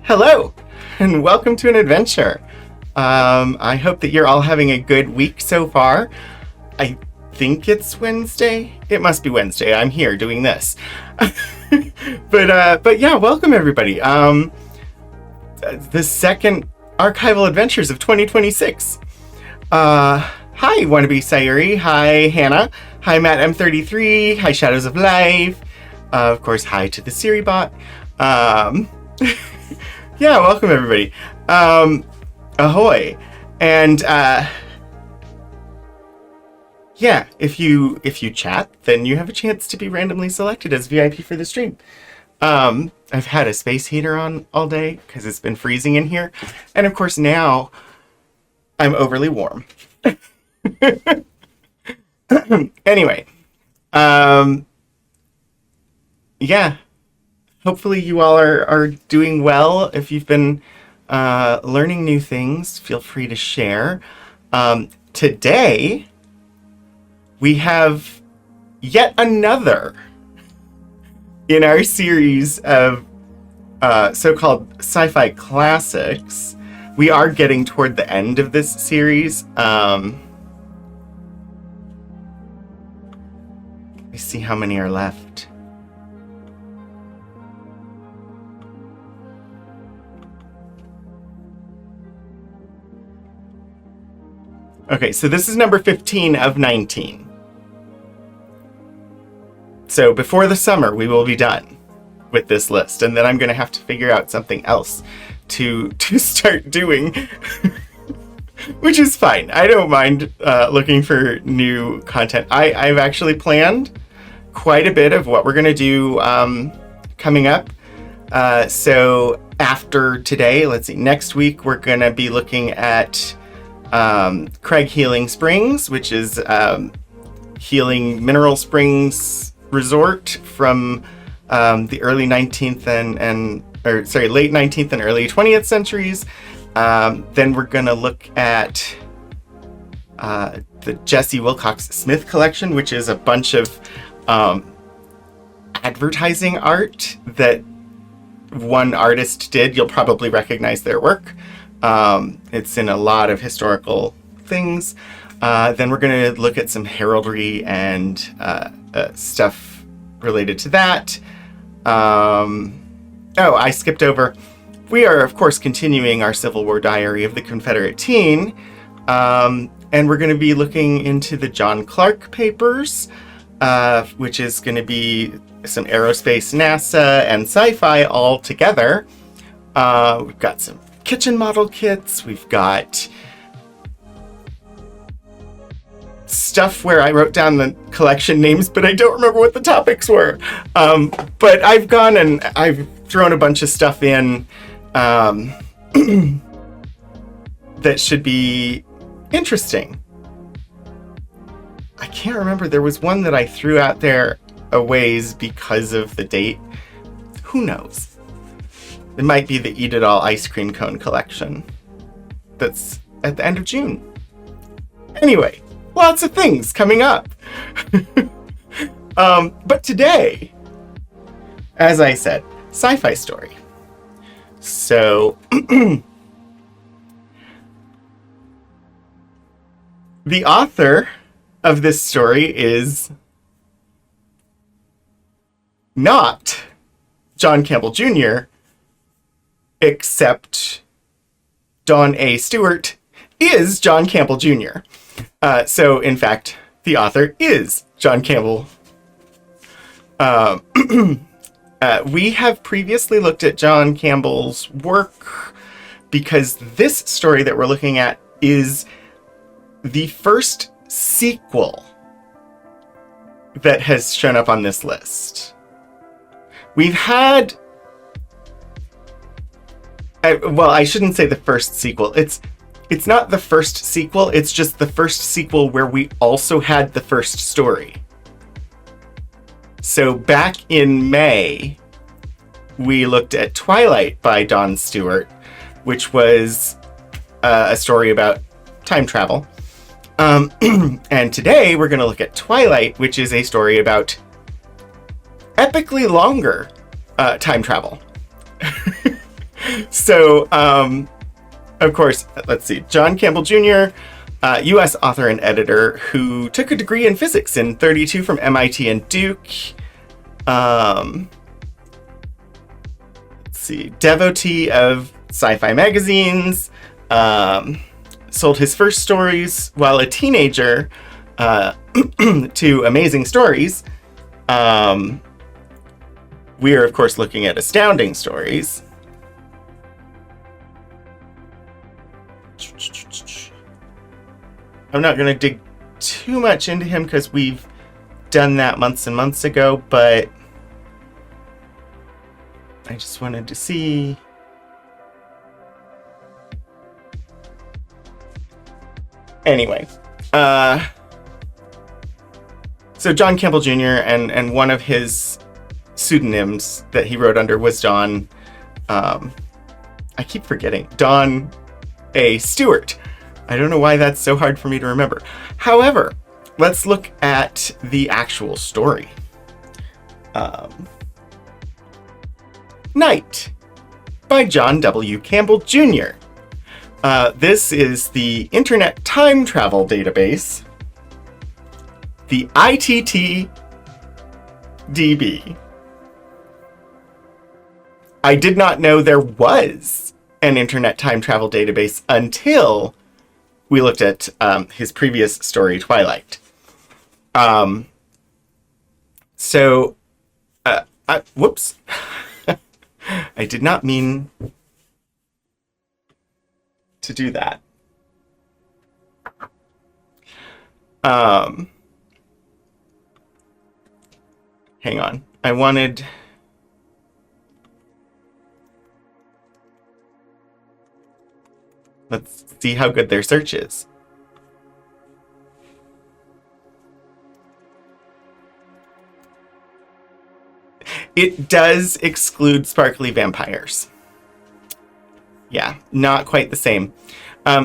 Hello, and welcome to an adventure. I hope that you're all having a good week so far. I think it's Wednesday. It must be Wednesday. I'm here doing this. But yeah, welcome everybody. The second Archival Adventures of 2026. Hi, Wannabe Sayuri. Hi, Hannah. Hi, Matt M33. Hi, Shadows of Life. Of course, hi to the Siri bot. Yeah, welcome everybody. Ahoy. And yeah, if you chat, then you have a chance to be randomly selected as VIP for the stream. I've had a space heater on all day because it's been freezing in here. And of course now I'm overly warm. Anyway, yeah, hopefully you all are doing well. If you've been learning new things, feel free to share. Today, we have yet another in our series of so-called sci-fi classics. We are getting toward the end of this series. Let me see how many are left. Okay, so this is number 15 of 19. So before the summer, we will be done with this list, and then I'm going to have to figure out something else to start doing, which is fine. I don't mind looking for new content. I've actually planned quite a bit of what we're going to do coming up. So after today, let's see, next week we're going to be looking at Craig Healing Springs, which is healing mineral springs resort from the early 19th late 19th and early 20th centuries. Then we're gonna look at the Jesse Wilcox Smith collection, which is a bunch of advertising art that one artist did. You'll probably recognize their work. It's in a lot of historical things. Then we're going to look at some heraldry and stuff related to that. Oh, I skipped over. We are, of course, continuing our Civil War Diary of the Confederate Teen. And we're going to be looking into the John Clark papers, which is going to be some aerospace, NASA, and sci-fi all together. We've got some kitchen model kits. We've got stuff where I wrote down the collection names, but I don't remember what the topics were. But I've gone and I've thrown a bunch of stuff in that should be interesting. I can't remember. There was one that I threw out there a ways because of the date. Who knows? It might be the Eat It All ice cream cone collection that's at the end of June. Anyway, lots of things coming up. But today, as I said, sci-fi story. So, the author of this story is not John Campbell Jr., except Don A. Stuart is John Campbell Jr. So, in fact, the author is John Campbell. We have previously looked at John Campbell's work because this story that we're looking at is the first sequel that has shown up on this list. We've had... well, I shouldn't say the first sequel. It's not the first sequel. It's just the first sequel where we also had the first story. So back in May, we looked at Twilight by Don Stuart, which was a story about time travel. And today we're going to look at Twilight, which is a story about epically longer time travel. So, of course, let's see. John Campbell Jr., U.S. author and editor who took a degree in physics in 32 from MIT and Duke. Let's see. Devotee of sci-fi magazines. Sold his first stories while a teenager to Amazing Stories. We are, of course, looking at Astounding Stories. I'm not going to dig too much into him because we've done that months and months ago, but I just wanted to see. Anyway, so John Campbell Jr. and one of his pseudonyms that he wrote under was Don, I keep forgetting, Don A. Stuart. I don't know why that's so hard for me to remember. However, let's look at the actual story. Night by John W. Campbell Jr. This is the Internet Time Travel Database, the isfdb. I did not know there was an Internet Time Travel Database until we looked at his previous story, Twilight. Whoops. I did not mean to do that. Hang on. I wanted... Let's see how good their search is. It does exclude sparkly vampires. Yeah, not quite the same.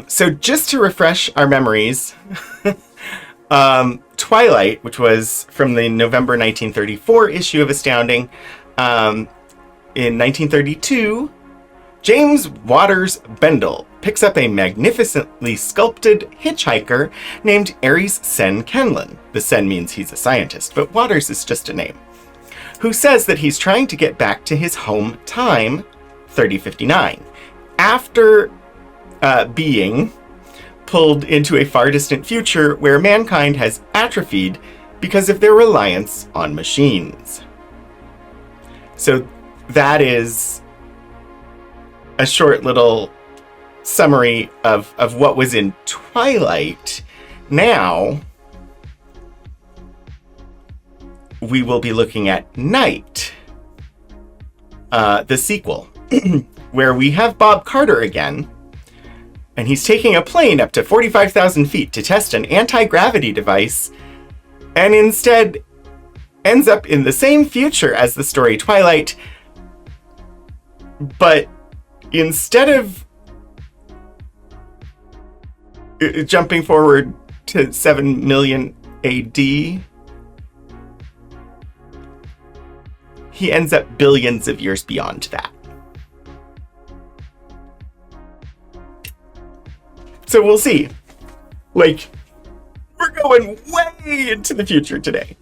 So just to refresh our memories, Twilight, which was from the November 1934 issue of Astounding, in 1932, James Waters Bendel picks up a magnificently sculpted hitchhiker named Aries Sen Kenlon. The Sen means he's a scientist, but Waters is just a name. Who says that he's trying to get back to his home time, 3059, after being pulled into a far distant future where mankind has atrophied because of their reliance on machines. So that is a short little summary of what was in Twilight. Now, we will be looking at Night, the sequel, where we have Bob Carter again, and he's taking a plane up to 45,000 feet to test an anti-gravity device, and instead ends up in the same future as the story Twilight, but instead of jumping forward to 7 million AD, he ends up billions of years beyond that. So we'll see. Like, we're going way into the future today.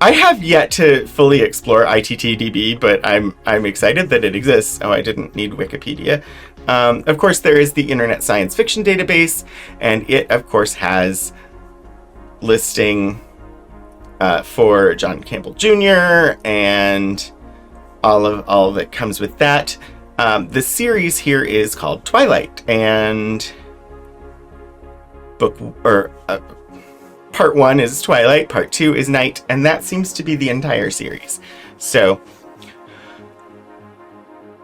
I have yet to fully explore ITTDB, but I'm excited that it exists. Oh, I didn't need Wikipedia. Of course, there is the Internet Science Fiction Database, and it, of course, has listing for John Campbell Jr. and all that comes with that. The series here is called Twilight, and Part 1 is Twilight, Part 2 is Night, and that seems to be the entire series. So,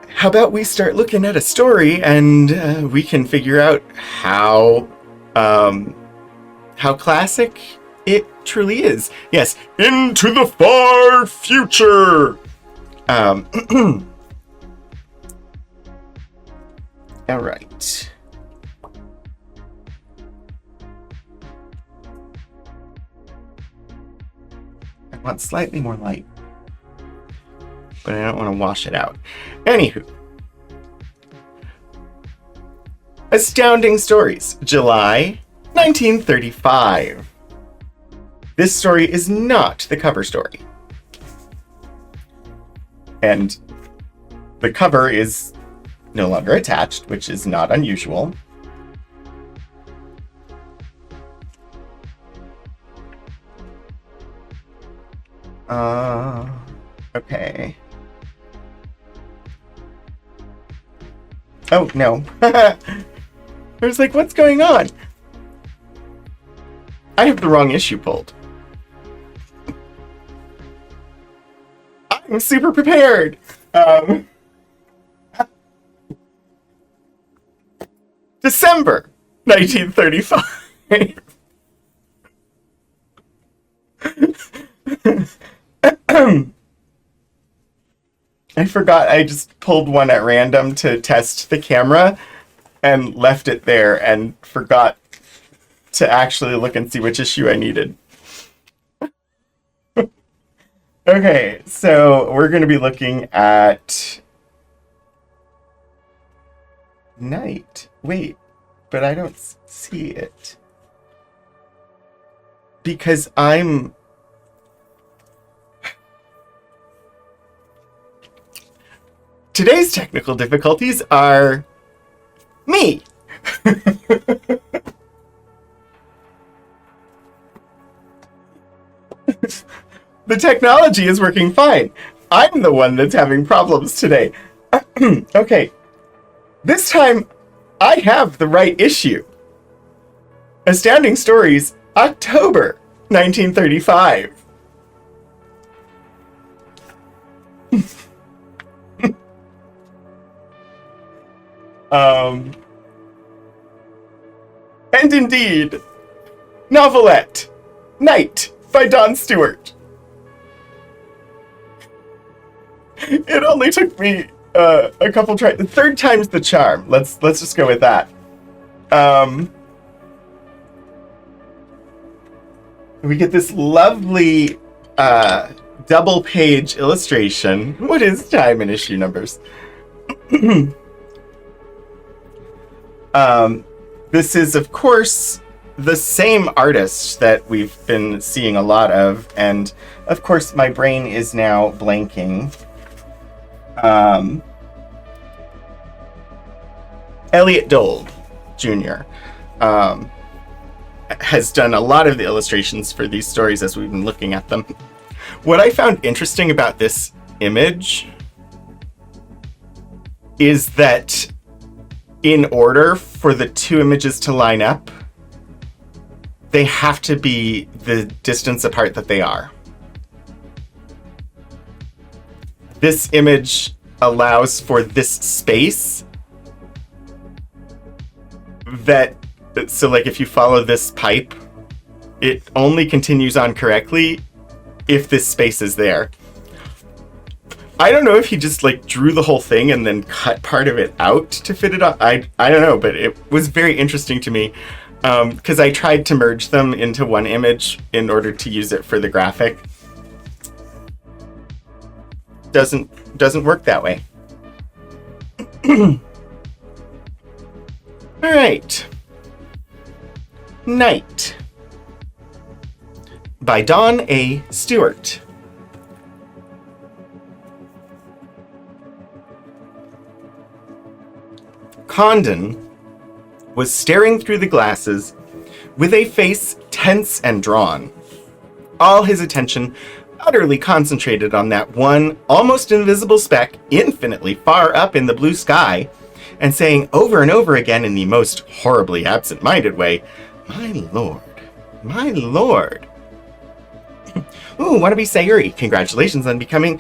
how about we start looking at a story, and we can figure out how classic it truly is. Yes, into the far future! Alright. I want slightly more light. but I don't want to wash it out. Anywho. Astounding Stories, July 1935. This story is not the cover story. And the cover is no longer attached, which is not unusual. Okay. Oh, no. I was like, what's going on? I have the wrong issue pulled. I'm super prepared. December 1935. I forgot I just pulled one at random to test the camera and left it there and forgot to actually look and see which issue I needed. Okay, so we're going to be looking at Night. Wait, but I don't see it. Because I'm... Today's technical difficulties are me. The technology is working fine. I'm the one that's having problems today. Okay. This time, I have the right issue. Astounding Stories, October 1935. And indeed, novelette, Night by Don Stuart. It only took me a couple tries. The third time's the charm. Let's just go with that. We get this lovely double page illustration. What is time and issue numbers? This is, of course, the same artist that we've been seeing a lot of, and of course my brain is now blanking. Elliot Dole Jr. Has done a lot of the illustrations for these stories as we've been looking at them. What I found interesting about this image is that in order for the two images to line up, they have to be the distance apart that they are. This image allows for this space that, so like if you follow this pipe, it only continues on correctly if this space is there. I don't know if he just like drew the whole thing and then cut part of it out to fit it on. I don't know, but it was very interesting to me because I tried to merge them into one image in order to use it for the graphic. Doesn't work that way. All right. Night by Don A. Stuart. Condon was staring through the glasses with a face tense and drawn, all his attention utterly concentrated on that one almost invisible speck infinitely far up in the blue sky, and saying over and over again in the most horribly absent-minded way, "My lord, my lord." Ooh, wannabe Sayuri, congratulations on becoming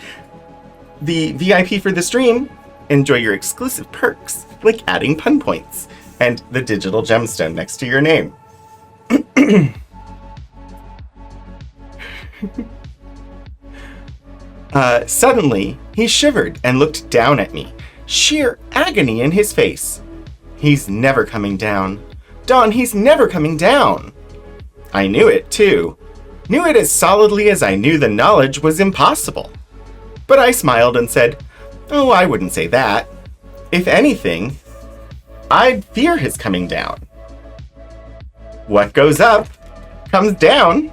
the VIP for the stream. Enjoy your exclusive perks, like adding pun points and the digital gemstone next to your name. Suddenly, he shivered and looked down at me, sheer agony in his face. He's never coming down. Don, he's never coming down. I knew it, too. Knew it as solidly as I knew the knowledge was impossible. But I smiled and said, "Oh, I wouldn't say that. If anything, I'd fear his coming down. What goes up comes down."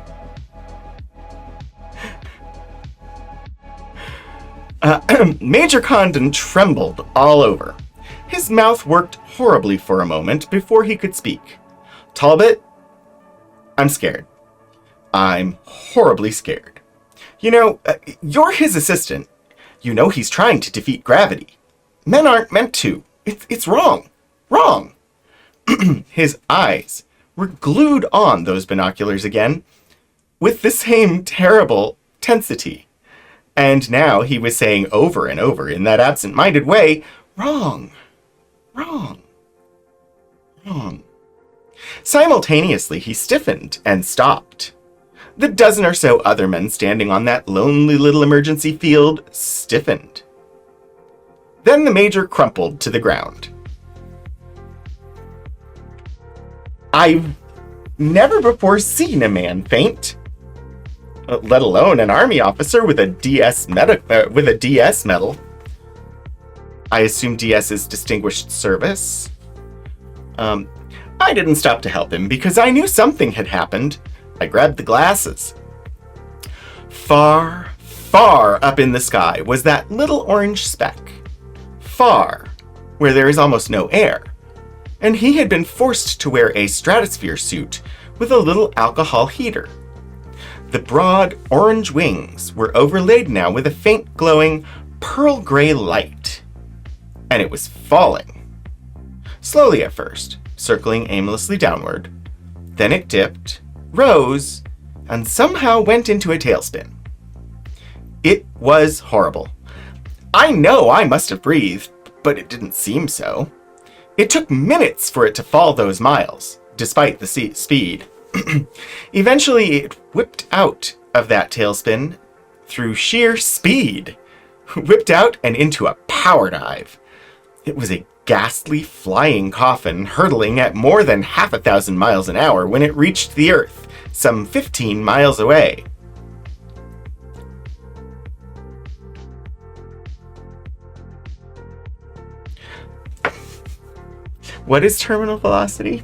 Major Condon trembled all over. His mouth worked horribly for a moment before he could speak. "Talbot, I'm scared. I'm horribly scared. You know, you're his assistant. You know he's trying to defeat gravity. Men aren't meant to. It's wrong. Wrong." His eyes were glued on those binoculars again, with the same terrible tensity. And now he was saying over and over in that absent-minded way, "Wrong. Wrong. Wrong." Simultaneously, he stiffened and stopped. The dozen or so other men standing on that lonely little emergency field stiffened. Then the Major crumpled to the ground. I've never before seen a man faint, let alone an army officer with a DS medal. I assume DS is Distinguished Service. I didn't stop to help him because I knew something had happened. I grabbed the glasses. Far, far up in the sky was that little orange speck. Far, where there is almost no air. And he had been forced to wear a stratosphere suit with a little alcohol heater. The broad orange wings were overlaid now with a faint glowing pearl gray light. And it was falling. Slowly at first, circling aimlessly downward. Then it dipped, rose, and somehow went into a tailspin. It was horrible. I know I must have breathed, but it didn't seem so. It took minutes for it to fall those miles, despite the speed. Eventually, it whipped out of that tailspin through sheer speed. Whipped out and into a power dive. It was a ghastly flying coffin hurtling at more than 1,000 miles an hour when it reached the Earth, some 15 miles away. What is terminal velocity?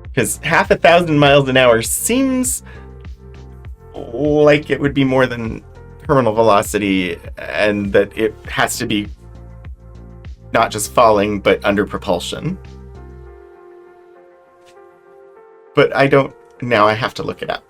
Because 1,000 miles an hour seems like it would be more than terminal velocity, and that it has to be not just falling, but under propulsion. But I don't... Now I have to look it up.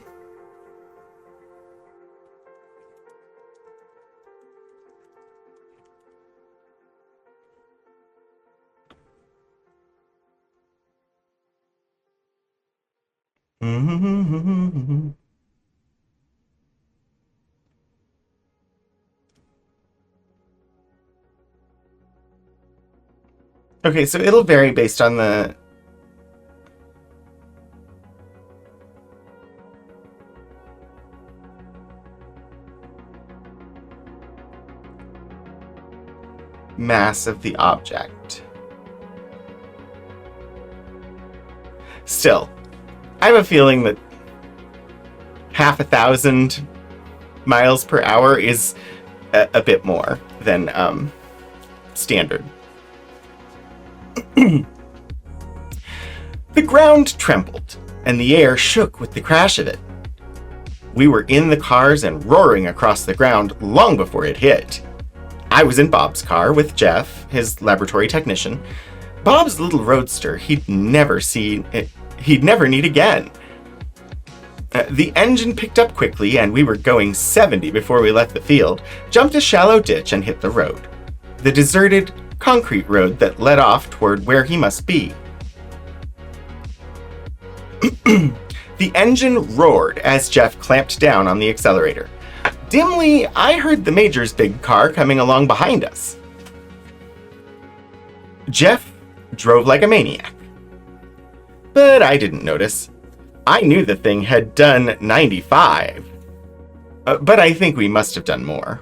Okay, so it'll vary based on the mass of the object. Still, I have a feeling that 1,000 miles per hour is a bit more than standard. The ground trembled, and the air shook with the crash of it. We were in the cars and roaring across the ground long before it hit. I was in Bob's car with Jeff, his laboratory technician. Bob's little roadster he'd never need again. The engine picked up quickly, and we were going 70 before we left the field, jumped a shallow ditch, and hit the road. The deserted, concrete road that led off toward where he must be. The engine roared as Jeff clamped down on the accelerator. Dimly, I heard the Major's big car coming along behind us. Jeff drove like a maniac. But I didn't notice. I knew the thing had done 95. But I think we must have done more.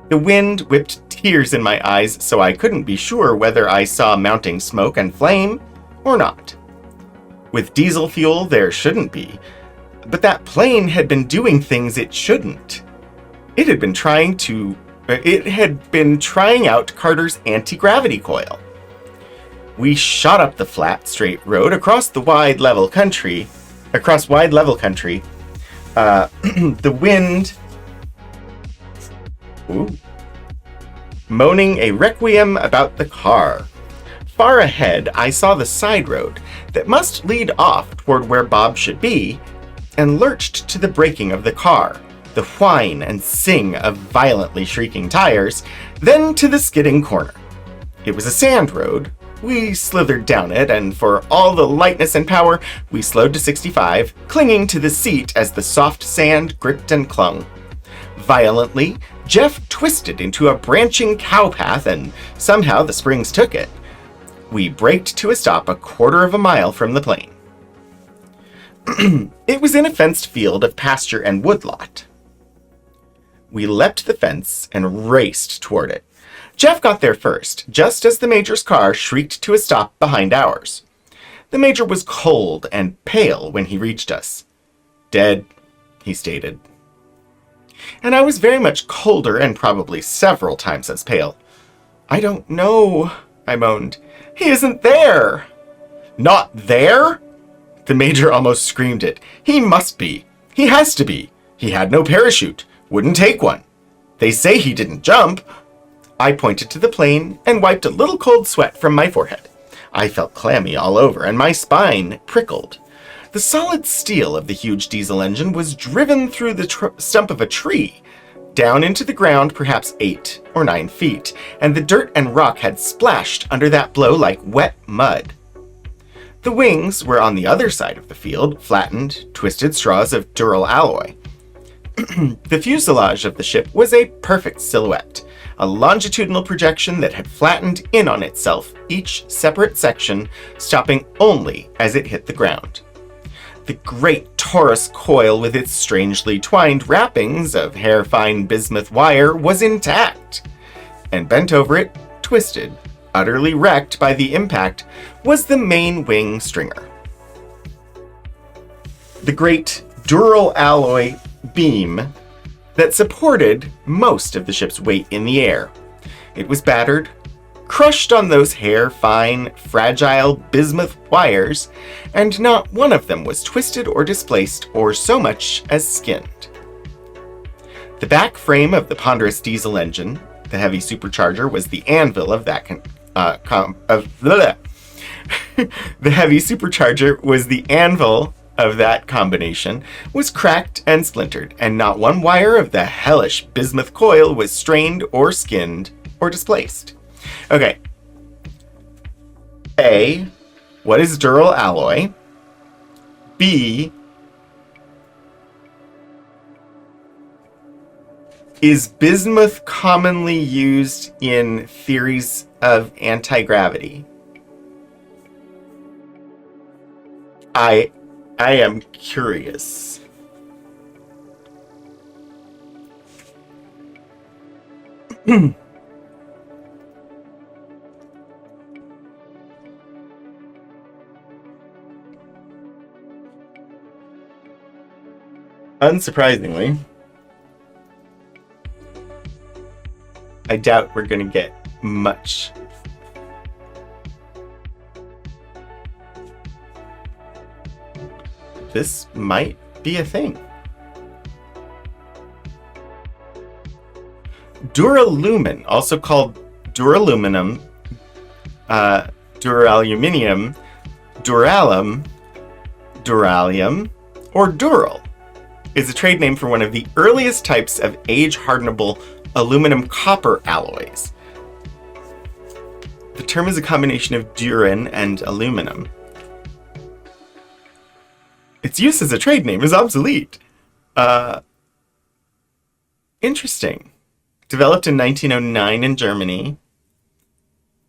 The wind whipped tears in my eyes, so I couldn't be sure whether I saw mounting smoke and flame or not. With diesel fuel, there shouldn't be. But that plane had been doing things it shouldn't. It had been trying out Carter's anti-gravity coil. We shot up the flat, straight road across wide level country. The wind moaning a requiem about the car. Far ahead, I saw the side road that must lead off toward where Bob should be, and lurched to the braking of the car, the whine and sing of violently shrieking tires, then to the skidding corner. It was a sand road. We slithered down it, and for all the lightness and power, we slowed to 65, clinging to the seat as the soft sand gripped and clung. Violently, Jeff twisted into a branching cow path, and somehow the springs took it. We braked to a stop a quarter of a mile from the plane. It was in a fenced field of pasture and woodlot. We leapt the fence and raced toward it. Jeff got there first, just as the Major's car shrieked to a stop behind ours. The Major was cold and pale when he reached us. "Dead," he stated. And I was very much colder and probably several times as pale. "I don't know," I moaned. "He isn't there." "Not there?" The Major almost screamed it. "He must be. He has to be. He had no parachute. Wouldn't take one. They say he didn't jump." I pointed to the plane and wiped a little cold sweat from my forehead. I felt clammy all over, and my spine prickled. The solid steel of the huge diesel engine was driven through the stump of a tree, down into the ground perhaps 8 or 9 feet, and the dirt and rock had splashed under that blow like wet mud. The wings were on the other side of the field, flattened, twisted straws of dural alloy. The fuselage of the ship was a perfect silhouette, a longitudinal projection that had flattened in on itself, each separate section stopping only as it hit the ground. The great torus coil with its strangely twined wrappings of hair-fine bismuth wire was intact, and bent over it, twisted, utterly wrecked by the impact, was the main wing stringer. The great dural alloy beam that supported most of the ship's weight in the air. It was battered, crushed on those hair-fine, fragile bismuth wires, and not one of them was twisted or displaced or so much as skinned. The back frame of the ponderous diesel engine, the heavy supercharger, was the anvil of that the heavy supercharger was the anvil of that combination, was cracked and splintered, and not one wire of the hellish bismuth coil was strained or skinned or displaced. Okay. A, what is dural alloy? B, is bismuth commonly used in theories of anti-gravity? I am curious. Unsurprisingly, I doubt we're going to get much. This might be a thing. Duralumin, also called duraluminum, duraluminium, duralum, duralium, or dural, is a trade name for one of the earliest types of age-hardenable aluminum-copper alloys. The term is a combination of durin and aluminum. Its use as a trade name is obsolete. Interesting. Developed in 1909 in Germany,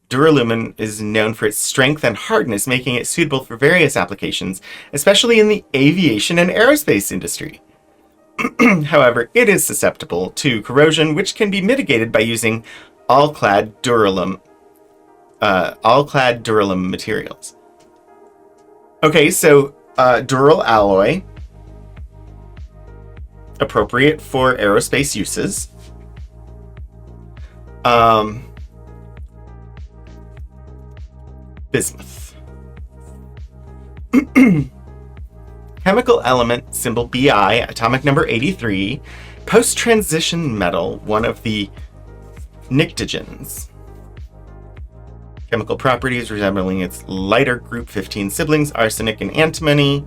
duralumin is known for its strength and hardness, making it suitable for various applications, especially in the aviation and aerospace industry. However, it is susceptible to corrosion, which can be mitigated by using all-clad duralumin materials. Okay, so dural alloy, appropriate for aerospace uses. Bismuth. Chemical element, symbol Bi, atomic number 83. Post-transition metal, one of the pnictogens. Chemical properties resembling its lighter group 15 siblings, arsenic and antimony.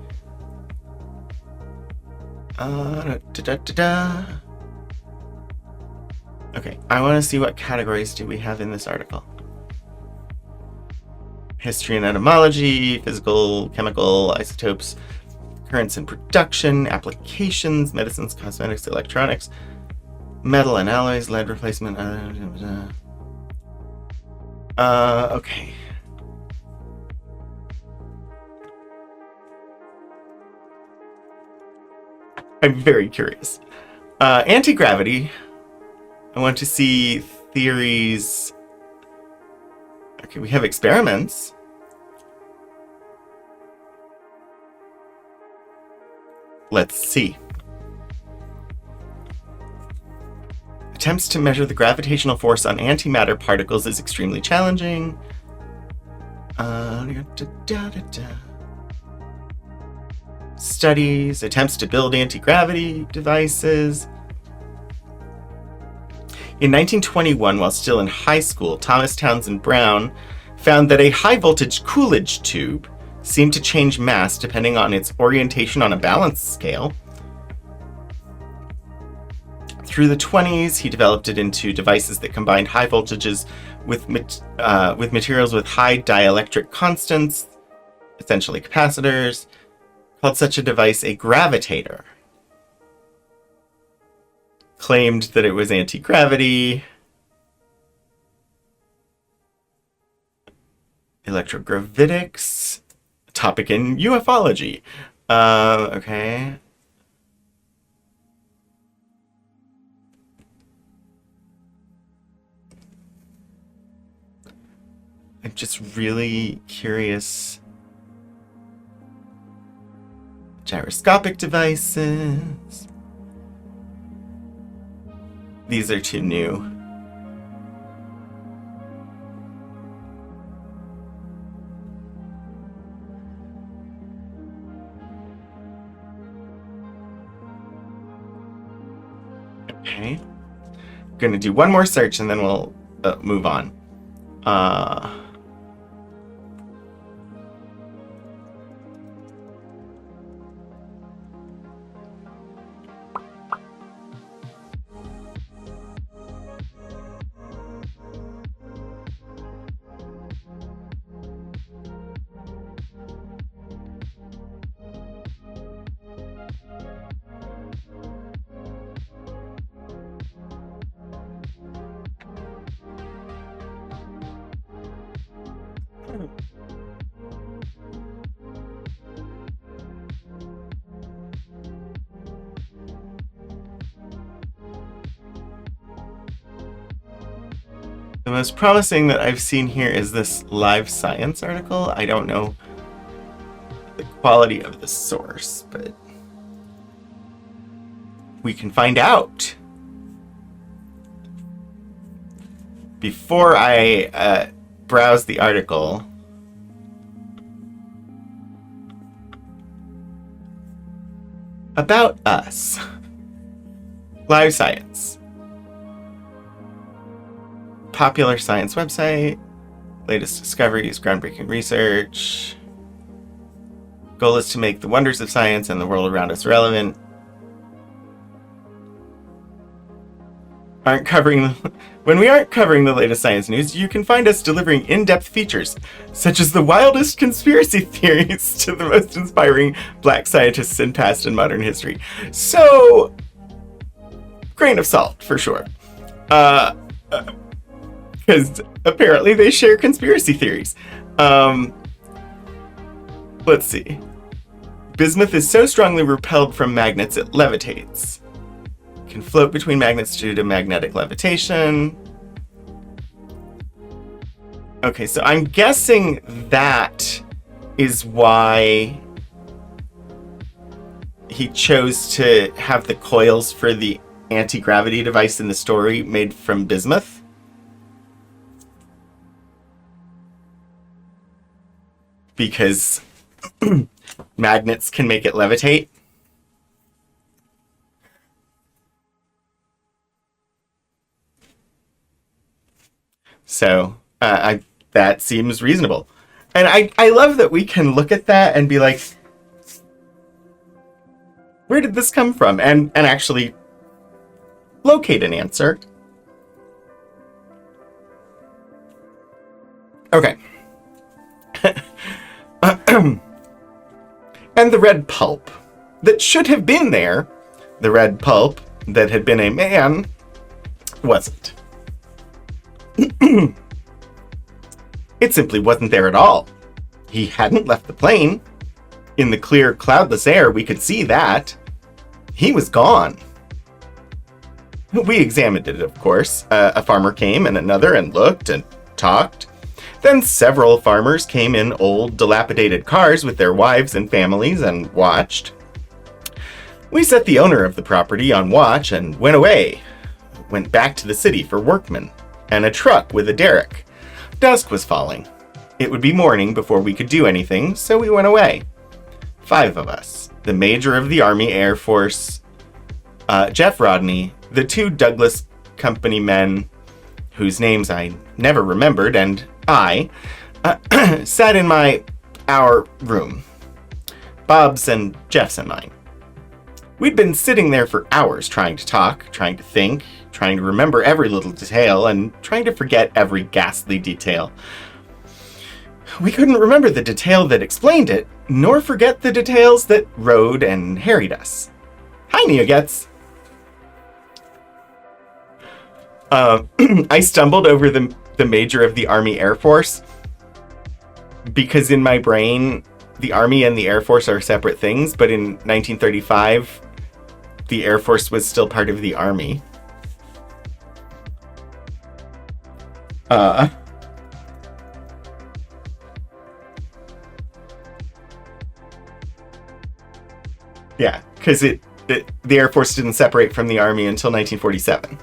Okay, I want to see what categories do we have in this article. History and etymology, physical, chemical, isotopes, currents in production, applications, medicines, cosmetics, electronics, metal and alloys, lead replacement. Okay. I'm very curious. Anti-gravity. I want to see theories. Okay, we have experiments. Let's see. Attempts to measure the gravitational force on antimatter particles is extremely challenging. Studies, attempts to build anti-gravity devices. In 1921, while still in high school, Thomas Townsend Brown found that a high-voltage Coolidge tube seemed to change mass depending on its orientation on a balance scale. Through the 20s, he developed it into devices that combined high voltages with materials with high dielectric constants, essentially capacitors, called such a device a gravitator. Claimed that it was anti-gravity. Electrogravitics. Topic in ufology. Okay. I'm just really curious. Gyroscopic devices. These are too new. Okay. I'm gonna do one more search and then we'll move on. The most promising that I've seen here is this Live Science article. I don't know the quality of the source, but we can find out. Before I browse the article, about us. Live Science. Popular science website, latest discoveries, groundbreaking research. Goal is to make the wonders of science and the world around us relevant. When we aren't covering the latest science news, you can find us delivering in-depth features, such as the wildest conspiracy theories to the most inspiring black scientists in past and modern history. So, grain of salt, for sure. Because apparently they share conspiracy theories. Let's see. Bismuth is so strongly repelled from magnets it levitates. Can float between magnets due to magnetic levitation. Okay, so I'm guessing that is why he chose to have the coils for the anti-gravity device in the story made from bismuth. Because magnets can make it levitate. So that seems reasonable. And I love that we can look at that and be like, where did this come from? And actually locate an answer. Okay. And the red pulp that should have been there, the red pulp that had been a man, wasn't. It simply wasn't there at all. He hadn't left the plane. In the clear, cloudless air, we could see that. He was gone. We examined it, of course. A farmer came and another and looked and talked. Then several farmers came in old, dilapidated cars with their wives and families and watched. We set the owner of the property on watch and went away. Went back to the city for workmen and a truck with a derrick. Dusk was falling. It would be morning before we could do anything, so we went away. 5 of us. The major of the Army Air Force, Jeff Rodney, the 2 Douglas Company men, whose names I never remembered, and I sat in our room. Bob's and Jeff's and mine. We'd been sitting there for hours trying to talk, trying to think, trying to remember every little detail, and trying to forget every ghastly detail. We couldn't remember the detail that explained it, nor forget the details that rode and harried us. Hi, Neogets! I stumbled over the major of the Army Air Force because in my brain, the Army and the Air Force are separate things, but in 1935, the Air Force was still part of the Army. Yeah, because the Air Force didn't separate from the Army until 1947.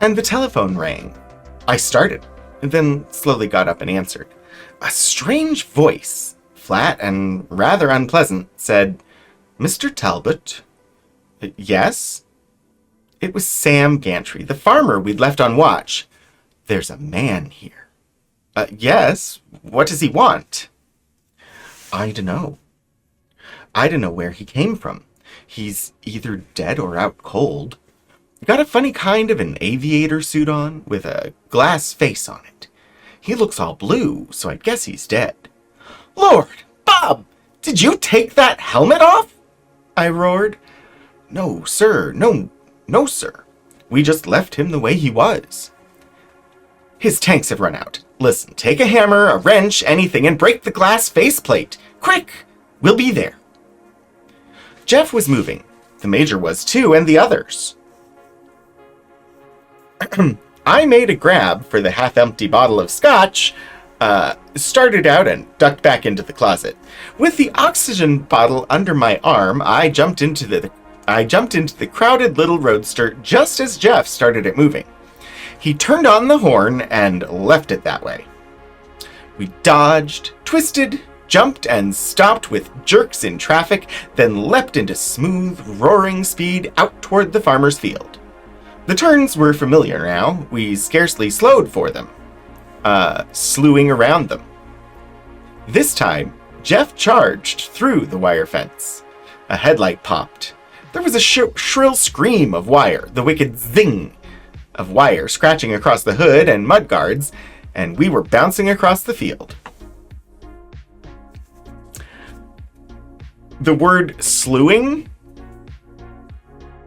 And the telephone rang. I started, and then slowly got up and answered. A strange voice, flat and rather unpleasant, said, "Mr. Talbot?" Yes? It was Sam Gantry, the farmer we'd left on watch. There's a man here. Yes? What does he want? I dunno. I don't know where he came from. He's either dead or out cold. Got a funny kind of an aviator suit on, with a glass face on it. He looks all blue, so I guess he's dead. Lord, Bob, did you take that helmet off? I roared. No, sir, no, sir. We just left him the way he was. His tanks have run out. Listen, take a hammer, a wrench, anything, and break the glass faceplate. Quick! We'll be there. Jeff was moving. The major was too, and the others. I made a grab for the half-empty bottle of scotch, started out and ducked back into the closet. With the oxygen bottle under my arm, I jumped into the crowded little roadster just as Jeff started it moving. He turned on the horn and left it that way. We dodged, twisted, jumped, and stopped with jerks in traffic, then leapt into smooth, roaring speed out toward the farmer's field. The turns were familiar now. We scarcely slowed for them, slewing around them. This time, Jeff charged through the wire fence. A headlight popped. There was a shrill scream of wire, the wicked zing of wire scratching across the hood and mudguards, and we were bouncing across the field. The word slewing,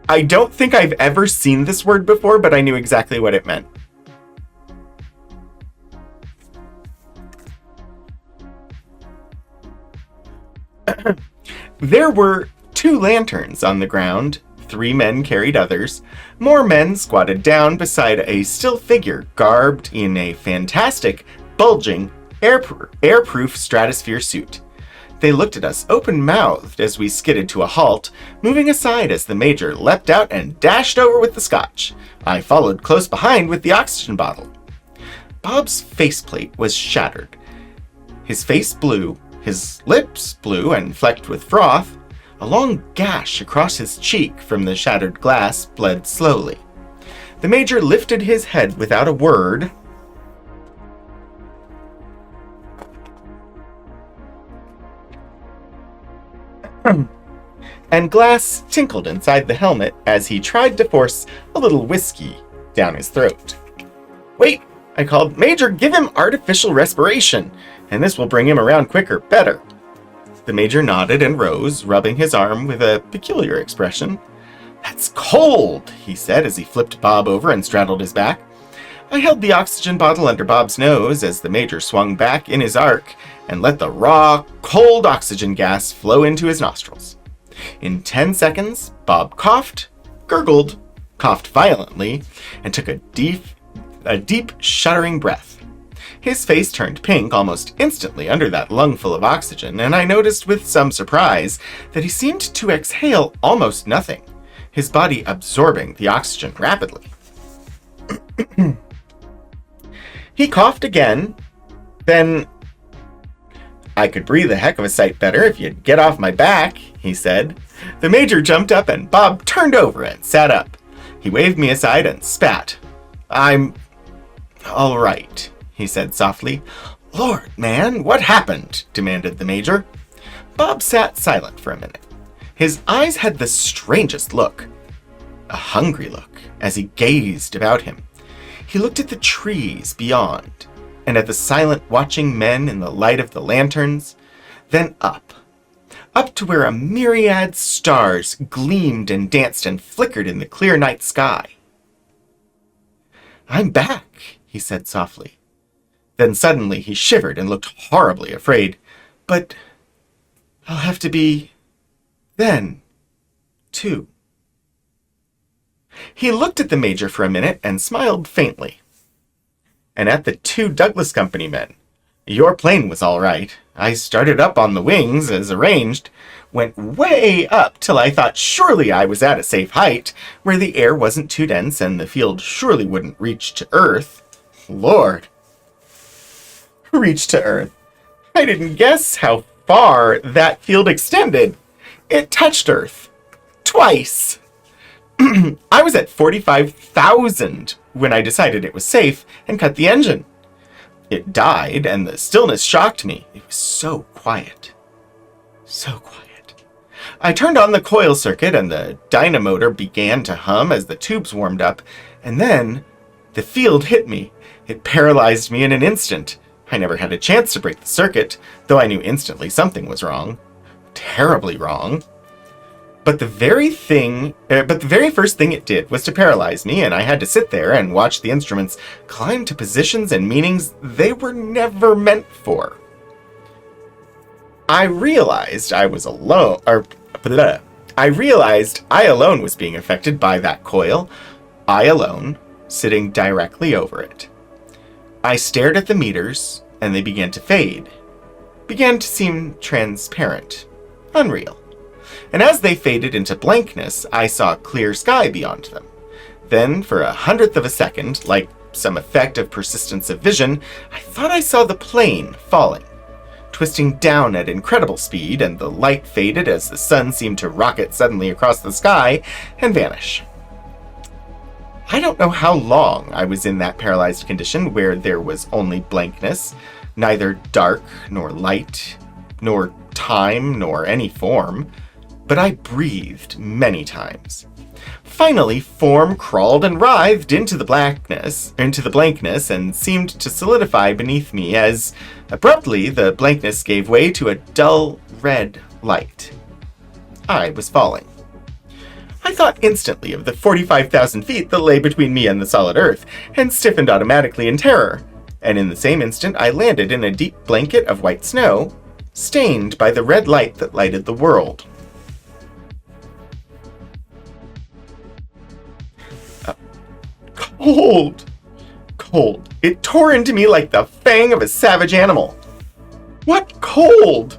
I don't think I've ever seen this word before, but I knew exactly what it meant. There were 2 lanterns on the ground, 3 men carried others. More men squatted down beside a still figure garbed in a fantastic, bulging, airproof stratosphere suit. They looked at us open-mouthed as we skidded to a halt, moving aside as the Major leapt out and dashed over with the scotch. I followed close behind with the oxygen bottle. Bob's faceplate was shattered. His face blue, his lips blue and flecked with froth. A long gash across his cheek from the shattered glass bled slowly. The Major lifted his head without a word, and glass tinkled inside the helmet as he tried to force a little whiskey down his throat. "Wait," I called. "Major, give him artificial respiration, and this will bring him around quicker. Better." The Major nodded and rose, rubbing his arm with a peculiar expression. "That's cold," he said as he flipped Bob over and straddled his back. I held the oxygen bottle under Bob's nose as the Major swung back in his arc and let the raw, cold oxygen gas flow into his nostrils. In 10 seconds, Bob coughed, gurgled, coughed violently, and took a deep, shuddering breath. His face turned pink almost instantly under that lungful of oxygen, and I noticed with some surprise that he seemed to exhale almost nothing, his body absorbing the oxygen rapidly. He coughed again, then, "I could breathe a heck of a sight better if you'd get off my back," he said. The Major jumped up and Bob turned over and sat up. He waved me aside and spat. "I'm all right," he said softly. "Lord, man, what happened?" demanded the Major. Bob sat silent for a minute. His eyes had the strangest look, a hungry look, as he gazed about him. He looked at the trees beyond, and at the silent watching men in the light of the lanterns, then up to where a myriad stars gleamed and danced and flickered in the clear night sky. "I'm back," he said softly. Then suddenly he shivered and looked horribly afraid. "But I'll have to be then, too." He looked at the Major for a minute and smiled faintly. "And at the 2 Douglas Company men. Your plane was all right. I started up on the wings, as arranged, went way up till I thought surely I was at a safe height, where the air wasn't too dense and the field surely wouldn't reach to Earth. Lord. Reach to Earth. I didn't guess how far that field extended. It touched Earth. Twice. I was at 45,000 when I decided it was safe and cut the engine. It died, and the stillness shocked me. It was so quiet. So quiet. I turned on the coil circuit, and the dynamotor began to hum as the tubes warmed up, and then the field hit me. It paralyzed me in an instant. I never had a chance to break the circuit, though I knew instantly something was wrong. Terribly wrong. But the very first thing it did was to paralyze me, and I had to sit there and watch the instruments climb to positions and meanings they were never meant for. I realized I alone was being affected by that coil. I alone, sitting directly over it. I stared at the meters, and they began to fade. Began to seem transparent. Unreal. And as they faded into blankness, I saw clear sky beyond them. Then, for 1/100th of a second, like some effect of persistence of vision, I thought I saw the plane falling, twisting down at incredible speed, and the light faded as the sun seemed to rocket suddenly across the sky and vanish. I don't know how long I was in that paralyzed condition where there was only blankness, neither dark nor light, nor time nor any form. But I breathed many times. Finally, form crawled and writhed into the blankness, and seemed to solidify beneath me as, abruptly, the blankness gave way to a dull red light. I was falling. I thought instantly of the 45,000 feet that lay between me and the solid earth, and stiffened automatically in terror. And in the same instant, I landed in a deep blanket of white snow, stained by the red light that lighted the world. cold. Cold. It tore into me like the fang of a savage animal. What cold?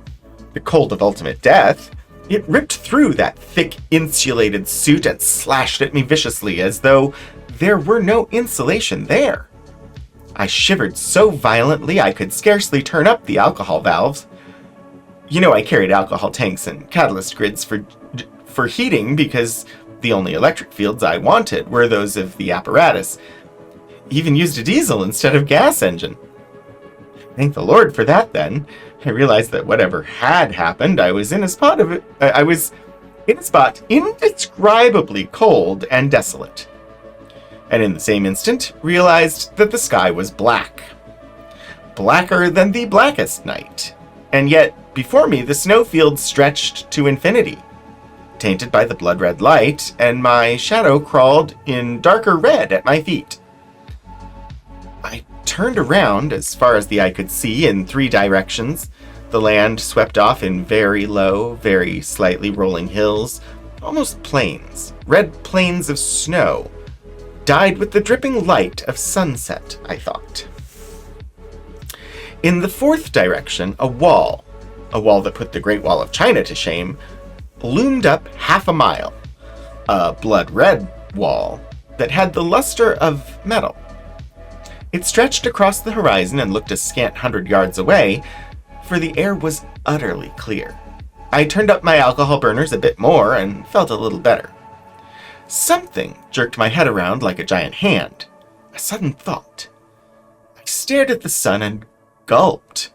The cold of ultimate death. It ripped through that thick, insulated suit and slashed at me viciously as though there were no insulation there. I shivered so violently I could scarcely turn up the alcohol valves. You know, I carried alcohol tanks and catalyst grids for heating because the only electric fields I wanted were those of the apparatus. Even used a diesel instead of gas engine. Thank the Lord for that then. I realized that whatever had happened, I was in a spot indescribably cold and desolate. And in the same instant, realized that the sky was black. Blacker than the blackest night. And yet, before me, the snowfield stretched to infinity, tainted by the blood-red light, and my shadow crawled in darker red at my feet. I turned around as far as the eye could see in 3 directions. The land swept off in very low, very slightly rolling hills, almost plains, red plains of snow, dyed with the dripping light of sunset, I thought. In the 4th direction, a wall that put the Great Wall of China to shame, loomed up half a mile. A blood-red wall that had the luster of metal. It stretched across the horizon and looked a scant 100 yards away, for the air was utterly clear. I turned up my alcohol burners a bit more and felt a little better. Something jerked my head around like a giant hand. A sudden thought. I stared at the sun and gulped.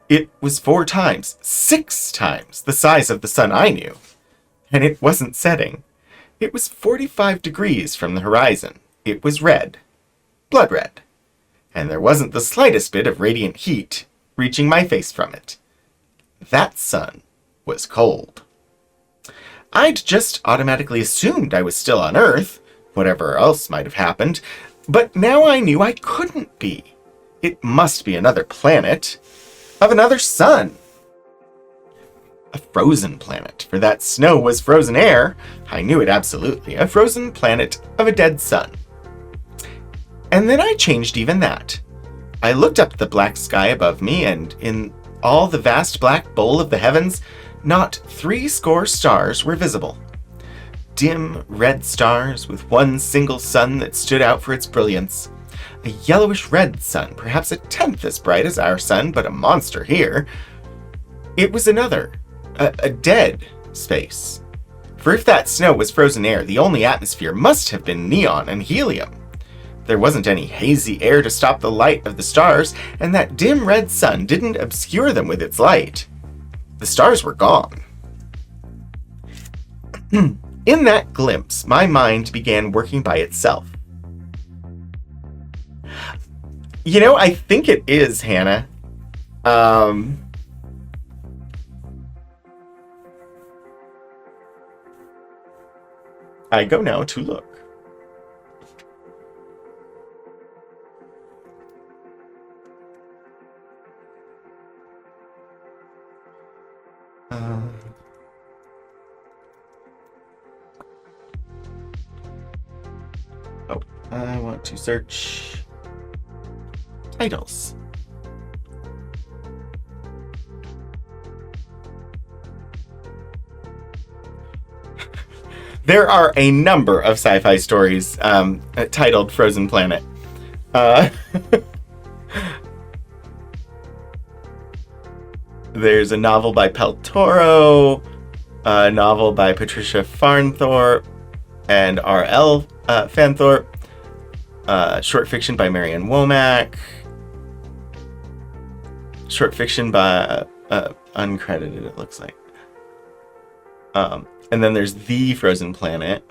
It was 4 times, 6 times the size of the sun I knew. And it wasn't setting. It was 45 degrees from the horizon. It was red. Blood red. And there wasn't the slightest bit of radiant heat reaching my face from it. That sun was cold. I'd just automatically assumed I was still on Earth, whatever else might have happened, but now I knew I couldn't be. It must be another planet of another sun. A frozen planet, for that snow was frozen air. I knew it absolutely. A frozen planet of a dead sun. And then I changed even that. I looked up at the black sky above me, and in all the vast black bowl of the heavens, not 70 stars were visible. Dim red stars with one single sun that stood out for its brilliance. A yellowish-red sun, perhaps a 10th as bright as our sun, but a monster here. It was another, a dead space. For if that snow was frozen air, the only atmosphere must have been neon and helium. There wasn't any hazy air to stop the light of the stars, and that dim red sun didn't obscure them with its light. The stars were gone. In that glimpse, my mind began working by itself. You know, I think it is, Hannah. I go now to look. I want to search titles. There are a number of sci-fi stories titled Frozen Planet. There's a novel by Peltoro, a novel by Patricia Farnthorpe and R.L. Fanthorpe, short fiction by Marianne Womack, short fiction by uncredited, it looks like. And then there's The Frozen Planet.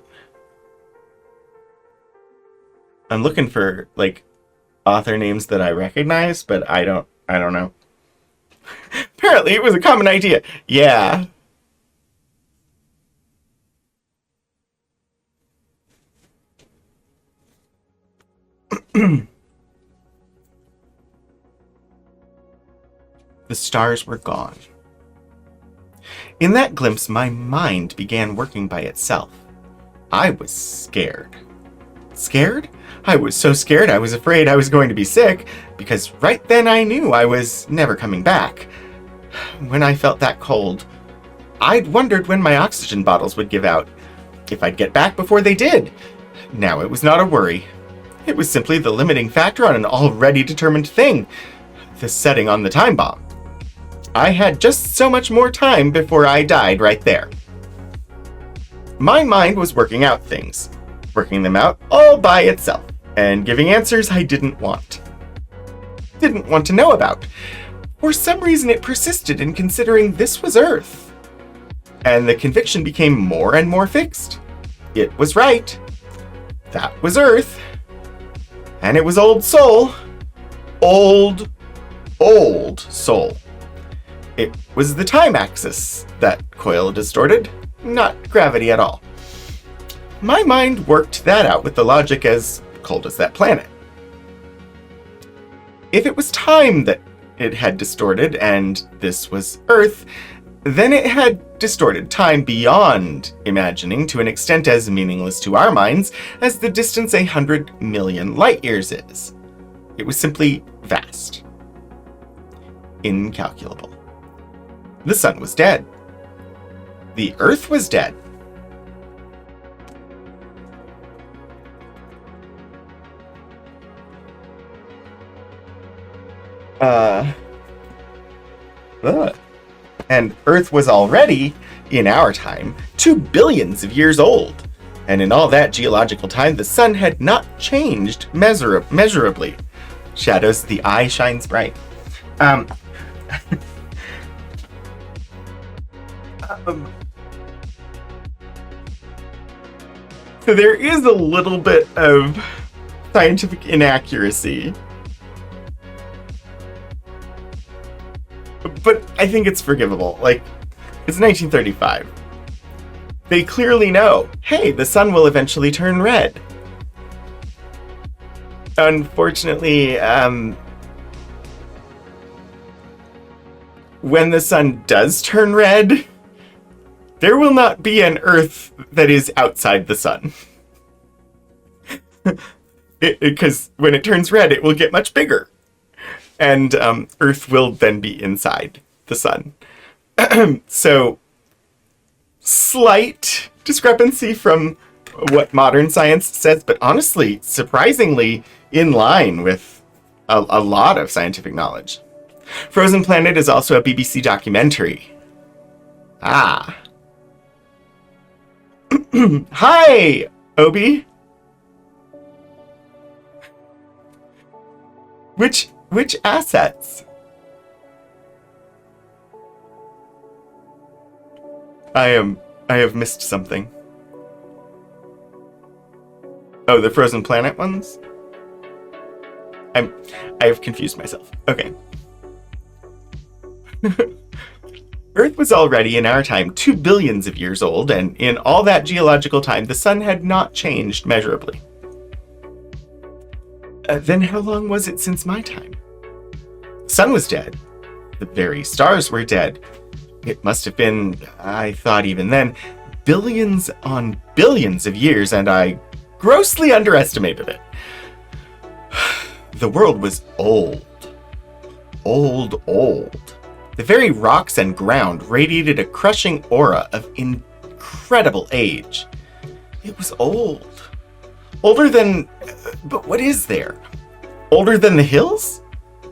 I'm looking for like author names that I recognize, but I don't know. Apparently it was a common idea. Yeah. The stars were gone. In that glimpse, my mind began working by itself. I was scared. Scared? I was so scared I was afraid I was going to be sick, because right then I knew I was never coming back. When I felt that cold, I'd wondered when my oxygen bottles would give out, if I'd get back before they did. Now it was not a worry. It was simply the limiting factor on an already determined thing, the setting on the time bomb. I had just so much more time before I died right there. My mind was working out things, working them out all by itself, and giving answers I didn't want to know about. For some reason it persisted in considering this was Earth. And the conviction became more and more fixed. It was right. That was Earth. And it was old soul. Old soul. It was the time axis that coil distorted, not gravity at all. My mind worked that out with the logic as cold as that planet. If it was time that it had distorted and this was Earth, then it had distorted time beyond imagining to an extent as meaningless to our minds as the distance 100 million light years is. It was simply vast. Incalculable. The sun was dead. The Earth was dead. And Earth was already, in our time, 2 billions of years old. And in all that geological time, the sun had not changed measurably. Shadows, the eye shines bright. So there is a little bit of scientific inaccuracy. But I think it's forgivable. Like, it's 1935. They clearly know, hey, the sun will eventually turn red. Unfortunately, when the sun does turn red, there will not be an Earth that is outside the sun. Because when it turns red, it will get much bigger. And Earth will then be inside the sun. So, slight discrepancy from what modern science says, but honestly, surprisingly in line with a lot of scientific knowledge. Frozen Planet is also a BBC documentary. Ah. Hi, Obi. Which assets? I have missed something. Oh, the Frozen Planet ones? I have confused myself. Okay. Earth was already, in our time, 2 billions of years old, and in all that geological time, the sun had not changed measurably. Then how long was it since my time? The sun was dead. The very stars were dead. It must have been, I thought even then, billions on billions of years, and I grossly underestimated it. The world was old. Old. The very rocks and ground radiated a crushing aura of incredible age. It was old. Older than... But what is there? Older than the hills?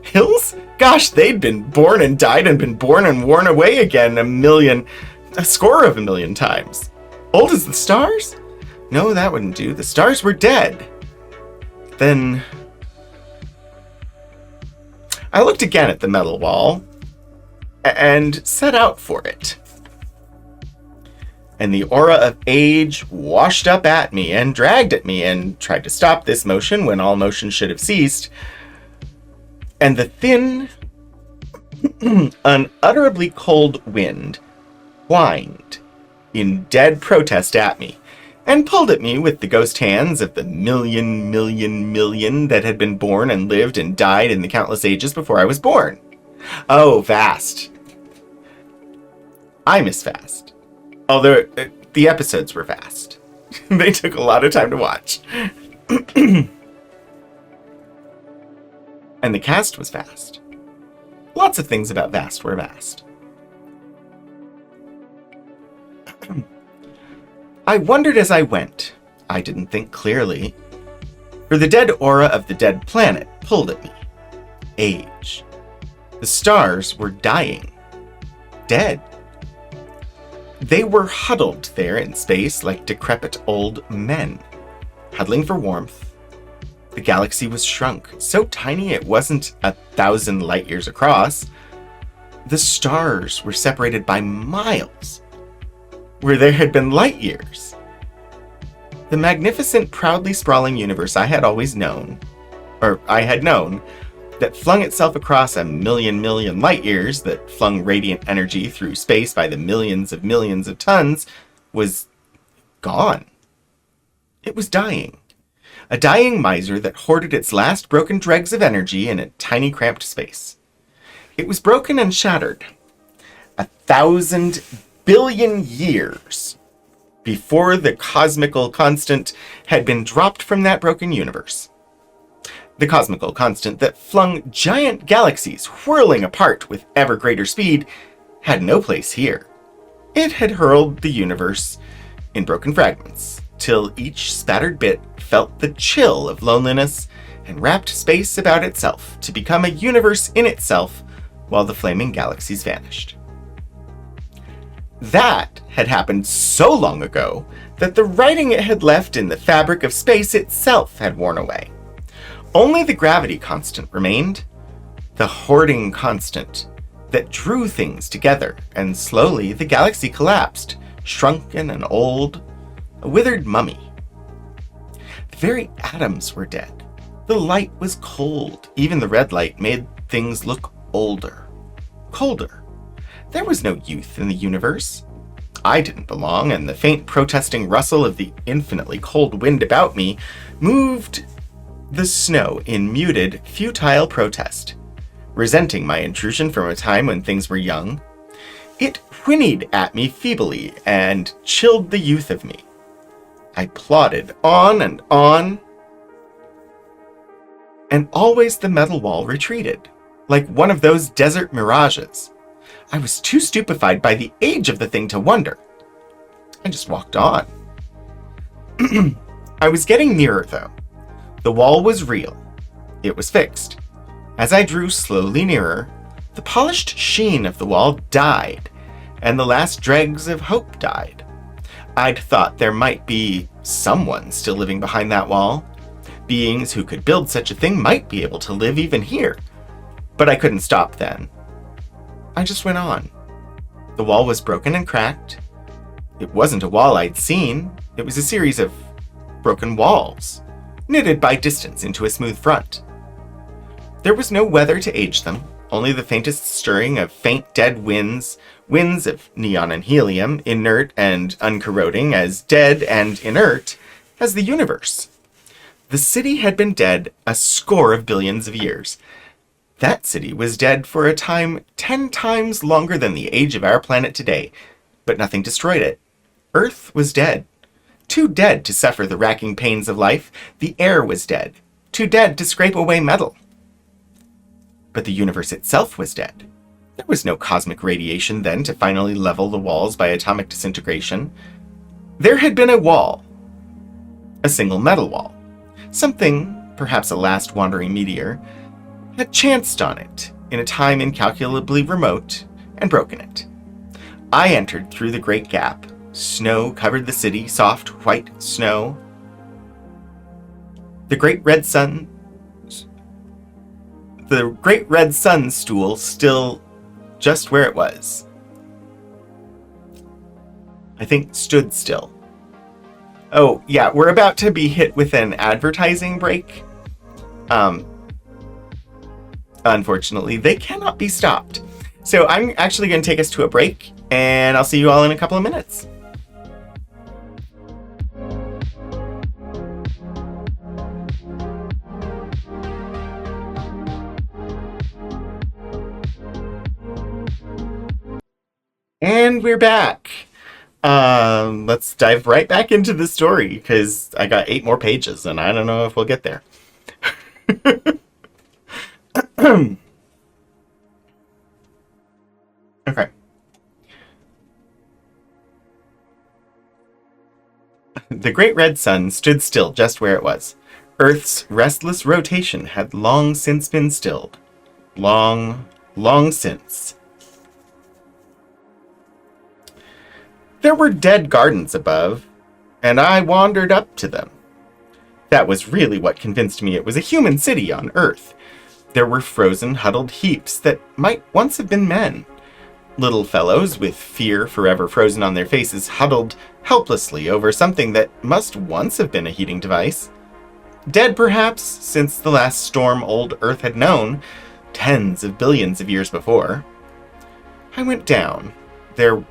Hills? Gosh, they'd been born and died and been born and worn away again a score of a million times. Old as the stars? No, that wouldn't do. The stars were dead. Then... I looked again at the metal wall and set out for it. And the aura of age washed up at me and dragged at me and tried to stop this motion when all motion should have ceased. And the thin, unutterably cold wind whined in dead protest at me and pulled at me with the ghost hands of the million that had been born and lived and died in the countless ages before I was born. Oh, vast. I miss vast. Although the episodes were vast. They took a lot of time to watch. And the cast was vast. Lots of things about vast were vast. I wondered as I went. I didn't think clearly. For the dead aura of the dead planet pulled at me. Age. The stars were dying. Dead. They were huddled there in space like decrepit old men, huddling for warmth. The galaxy was shrunk, so tiny it wasn't 1,000 light years across. The stars were separated by miles, where there had been light years. The magnificent, proudly sprawling universe I had always known, that flung itself across a million light years, that flung radiant energy through space by the millions of tons, was gone. It was dying. A dying miser that hoarded its last broken dregs of energy in a tiny cramped space. It was broken and shattered 1,000 billion years before the cosmical constant had been dropped from that broken universe. The cosmical constant that flung giant galaxies whirling apart with ever greater speed had no place here. It had hurled the universe in broken fragments, till each spattered bit felt the chill of loneliness and wrapped space about itself to become a universe in itself while the flaming galaxies vanished. That had happened so long ago that the writing it had left in the fabric of space itself had worn away. Only the gravity constant remained, the hoarding constant that drew things together, and slowly the galaxy collapsed, shrunken and old, a withered mummy. The very atoms were dead. The light was cold. Even the red light made things look older, colder. There was no youth in the universe. I didn't belong, and the faint protesting rustle of the infinitely cold wind about me moved the snow in muted, futile protest, resenting my intrusion from a time when things were young. It whinnied at me feebly and chilled the youth of me. I plodded on, and always the metal wall retreated, like one of those desert mirages. I was too stupefied by the age of the thing to wonder. I just walked on. I was getting nearer, though. The wall was real. It was fixed. As I drew slowly nearer, the polished sheen of the wall died, and the last dregs of hope died. I'd thought there might be someone still living behind that wall. Beings who could build such a thing might be able to live even here. But I couldn't stop then. I just went on. The wall was broken and cracked. It wasn't a wall I'd seen. It was a series of broken walls, knitted by distance into a smooth front. There was no weather to age them, only the faintest stirring of faint dead winds of neon and helium, inert and uncorroding, as dead and inert as the universe. The city had been dead a score of billions of years. That city was dead for a time 10 times longer than the age of our planet today, but nothing destroyed it. Earth was dead. Too dead to suffer the racking pains of life. The air was dead. Too dead to scrape away metal. But the universe itself was dead. There was no cosmic radiation then to finally level the walls by atomic disintegration. There had been a wall. A single metal wall. Something, perhaps a last wandering meteor, had chanced on it in a time incalculably remote and broken it. I entered through the great gap. Snow covered the city, soft white snow. The great red sun stool still just where it was. I think stood still. Oh, yeah, we're about to be hit with an advertising break. Unfortunately, they cannot be stopped. So I'm actually going to take us to a break, and I'll see you all in a couple of minutes. And we're back. Let's dive right back into the story, because I got 8 more pages, and I don't know if we'll get there. Okay. The great red sun stood still just where it was. Earth's restless rotation had long since been stilled. Long, long since. There were dead gardens above, and I wandered up to them. That was really what convinced me it was a human city on Earth. There were frozen, huddled heaps that might once have been men. Little fellows with fear forever frozen on their faces huddled helplessly over something that must once have been a heating device. Dead, perhaps, since the last storm old Earth had known, tens of billions of years before. I went down. There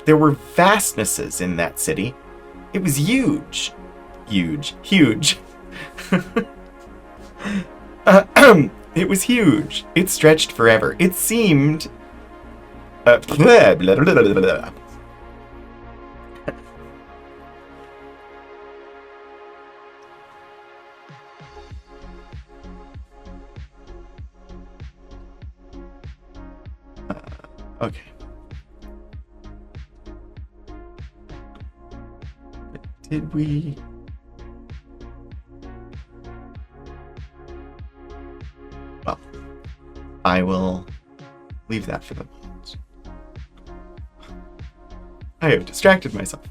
were vastnesses in that city. It was huge. Huge. It was huge. It stretched forever. It seemed... blah, blah, blah, blah, blah, blah. Okay. Did we... Well, I will leave that for the moment. I have distracted myself.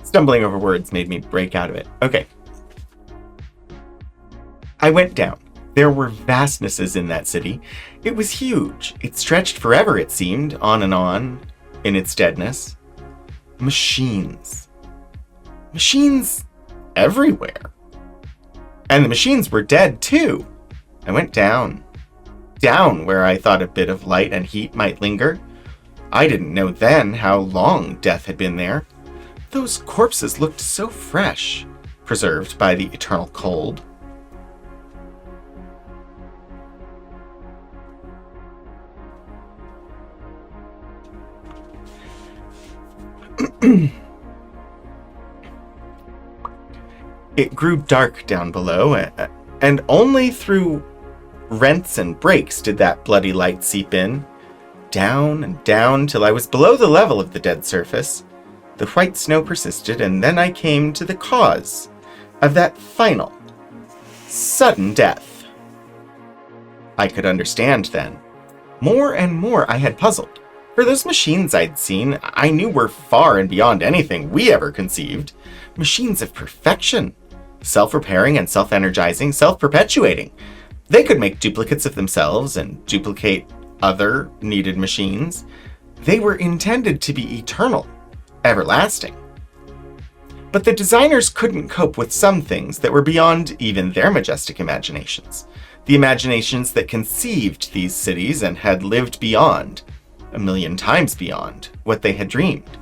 Stumbling over words made me break out of it. Okay. I went down. There were vastnesses in that city. It was huge. It stretched forever, it seemed, on, in its deadness. Machines. Machines everywhere. And the machines were dead, too. I went down. Down where I thought a bit of light and heat might linger. I didn't know then how long death had been there. Those corpses looked so fresh, preserved by the eternal cold. It grew dark down below, and only through rents and breaks did that bloody light seep in. Down and down till I was below the level of the dead surface. The white snow persisted, and then I came to the cause of that final, sudden death. I could understand then. More and more I had puzzled. For those machines I'd seen, I knew were far and beyond anything we ever conceived. Machines of perfection. Self-repairing and self-energizing, self-perpetuating. They could make duplicates of themselves and duplicate other needed machines. They were intended to be eternal, everlasting. But the designers couldn't cope with some things that were beyond even their majestic imaginations. The imaginations that conceived these cities and had lived beyond, a million times beyond, what they had dreamed.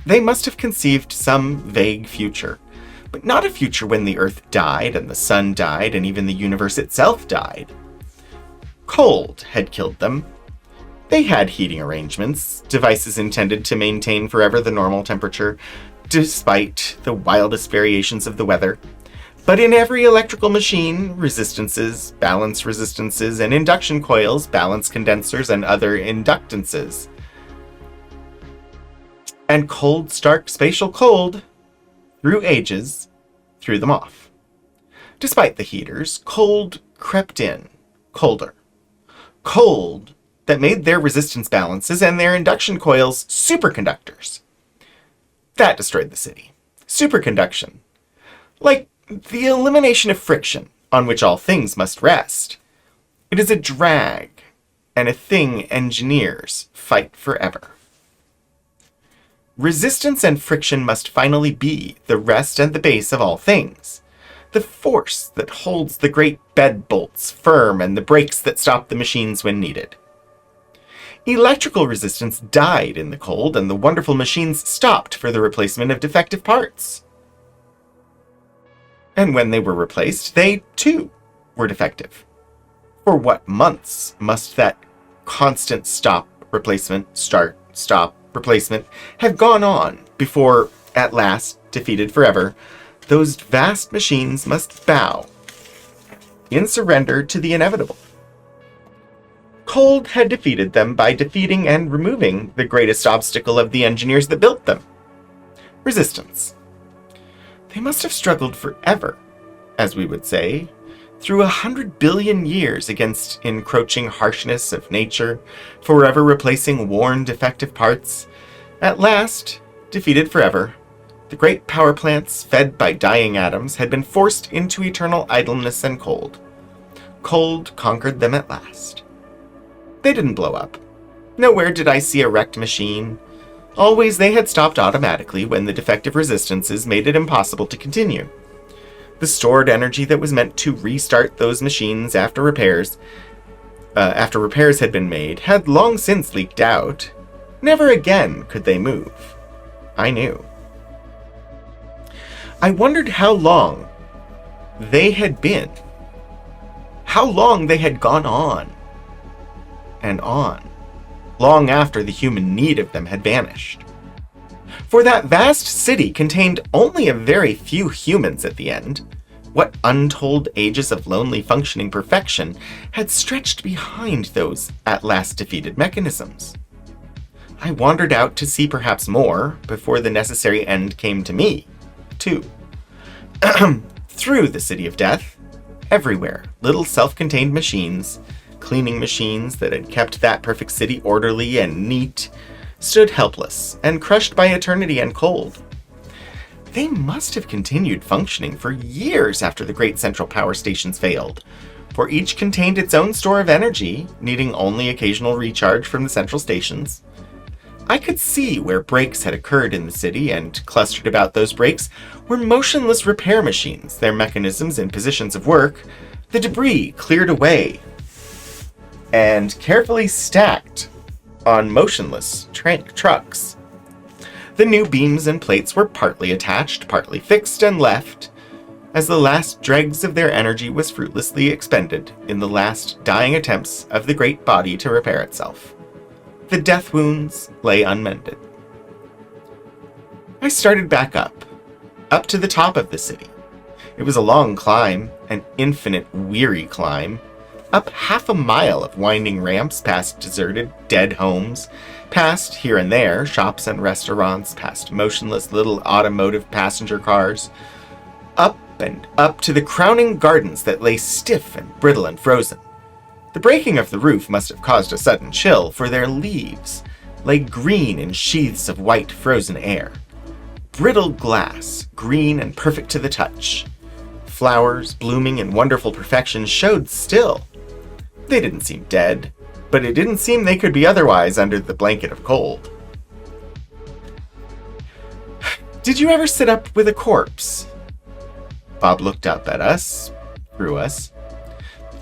They must have conceived some vague future, but not a future when the Earth died and the sun died and even the universe itself died. Cold had killed them. They had heating arrangements, devices intended to maintain forever the normal temperature, despite the wildest variations of the weather. But in every electrical machine, resistances, balance resistances, and induction coils, balance condensers, and other inductances. And cold, stark spatial cold, through ages, threw them off. Despite the heaters, cold crept in, colder. Cold that made their resistance balances and their induction coils superconductors. That destroyed the city. Superconduction. Like the elimination of friction, on which all things must rest. It is a drag, and a thing engineers fight forever. Resistance and friction must finally be the rest and the base of all things. The force that holds the great bed bolts firm and the brakes that stop the machines when needed. Electrical resistance died in the cold, and the wonderful machines stopped for the replacement of defective parts. And when they were replaced, they, too, were defective. For what months must that constant stop, replacement, start, stop, replacement have gone on before, at last, defeated forever, those vast machines must bow in surrender to the inevitable. Cold had defeated them by defeating and removing the greatest obstacle of the engineers that built them: resistance. They must have struggled forever, as we would say, through 100 billion years against encroaching harshness of nature, forever replacing worn, defective parts. At last, defeated forever, the great power plants, fed by dying atoms, had been forced into eternal idleness and cold. Cold conquered them at last. They didn't blow up. Nowhere did I see a wrecked machine. Always they had stopped automatically when the defective resistances made it impossible to continue. The stored energy that was meant to restart those machines after repairs had been made had long since leaked out. Never again could they move. I knew. I wondered how long they had been. How long they had gone on and on, long after the human need of them had vanished. For that vast city contained only a very few humans at the end. What untold ages of lonely functioning perfection had stretched behind those at last defeated mechanisms? I wandered out to see perhaps more before the necessary end came to me, too. Through the city of death, everywhere, little self-contained machines, cleaning machines that had kept that perfect city orderly and neat, stood helpless and crushed by eternity and cold. They must have continued functioning for years after the great central power stations failed, for each contained its own store of energy, needing only occasional recharge from the central stations. I could see where breaks had occurred in the city, and clustered about those breaks were motionless repair machines, their mechanisms in positions of work, the debris cleared away and carefully stacked on motionless trucks. The new beams and plates were partly attached, partly fixed and left, as the last dregs of their energy was fruitlessly expended in the last dying attempts of the great body to repair itself. The death wounds lay unmended. I started back up to the top of the city. It was a long climb, an infinite, weary climb, up half a mile of winding ramps past deserted, dead homes, past, here and there, shops and restaurants, past motionless little automotive passenger cars, up and up to the crowning gardens that lay stiff and brittle and frozen. The breaking of the roof must have caused a sudden chill, for their leaves lay green in sheaths of white frozen air. Brittle glass, green and perfect to the touch. Flowers, blooming in wonderful perfection, showed still. They didn't seem dead, but it didn't seem they could be otherwise under the blanket of cold. Did you ever sit up with a corpse? Bob looked up at us, through us.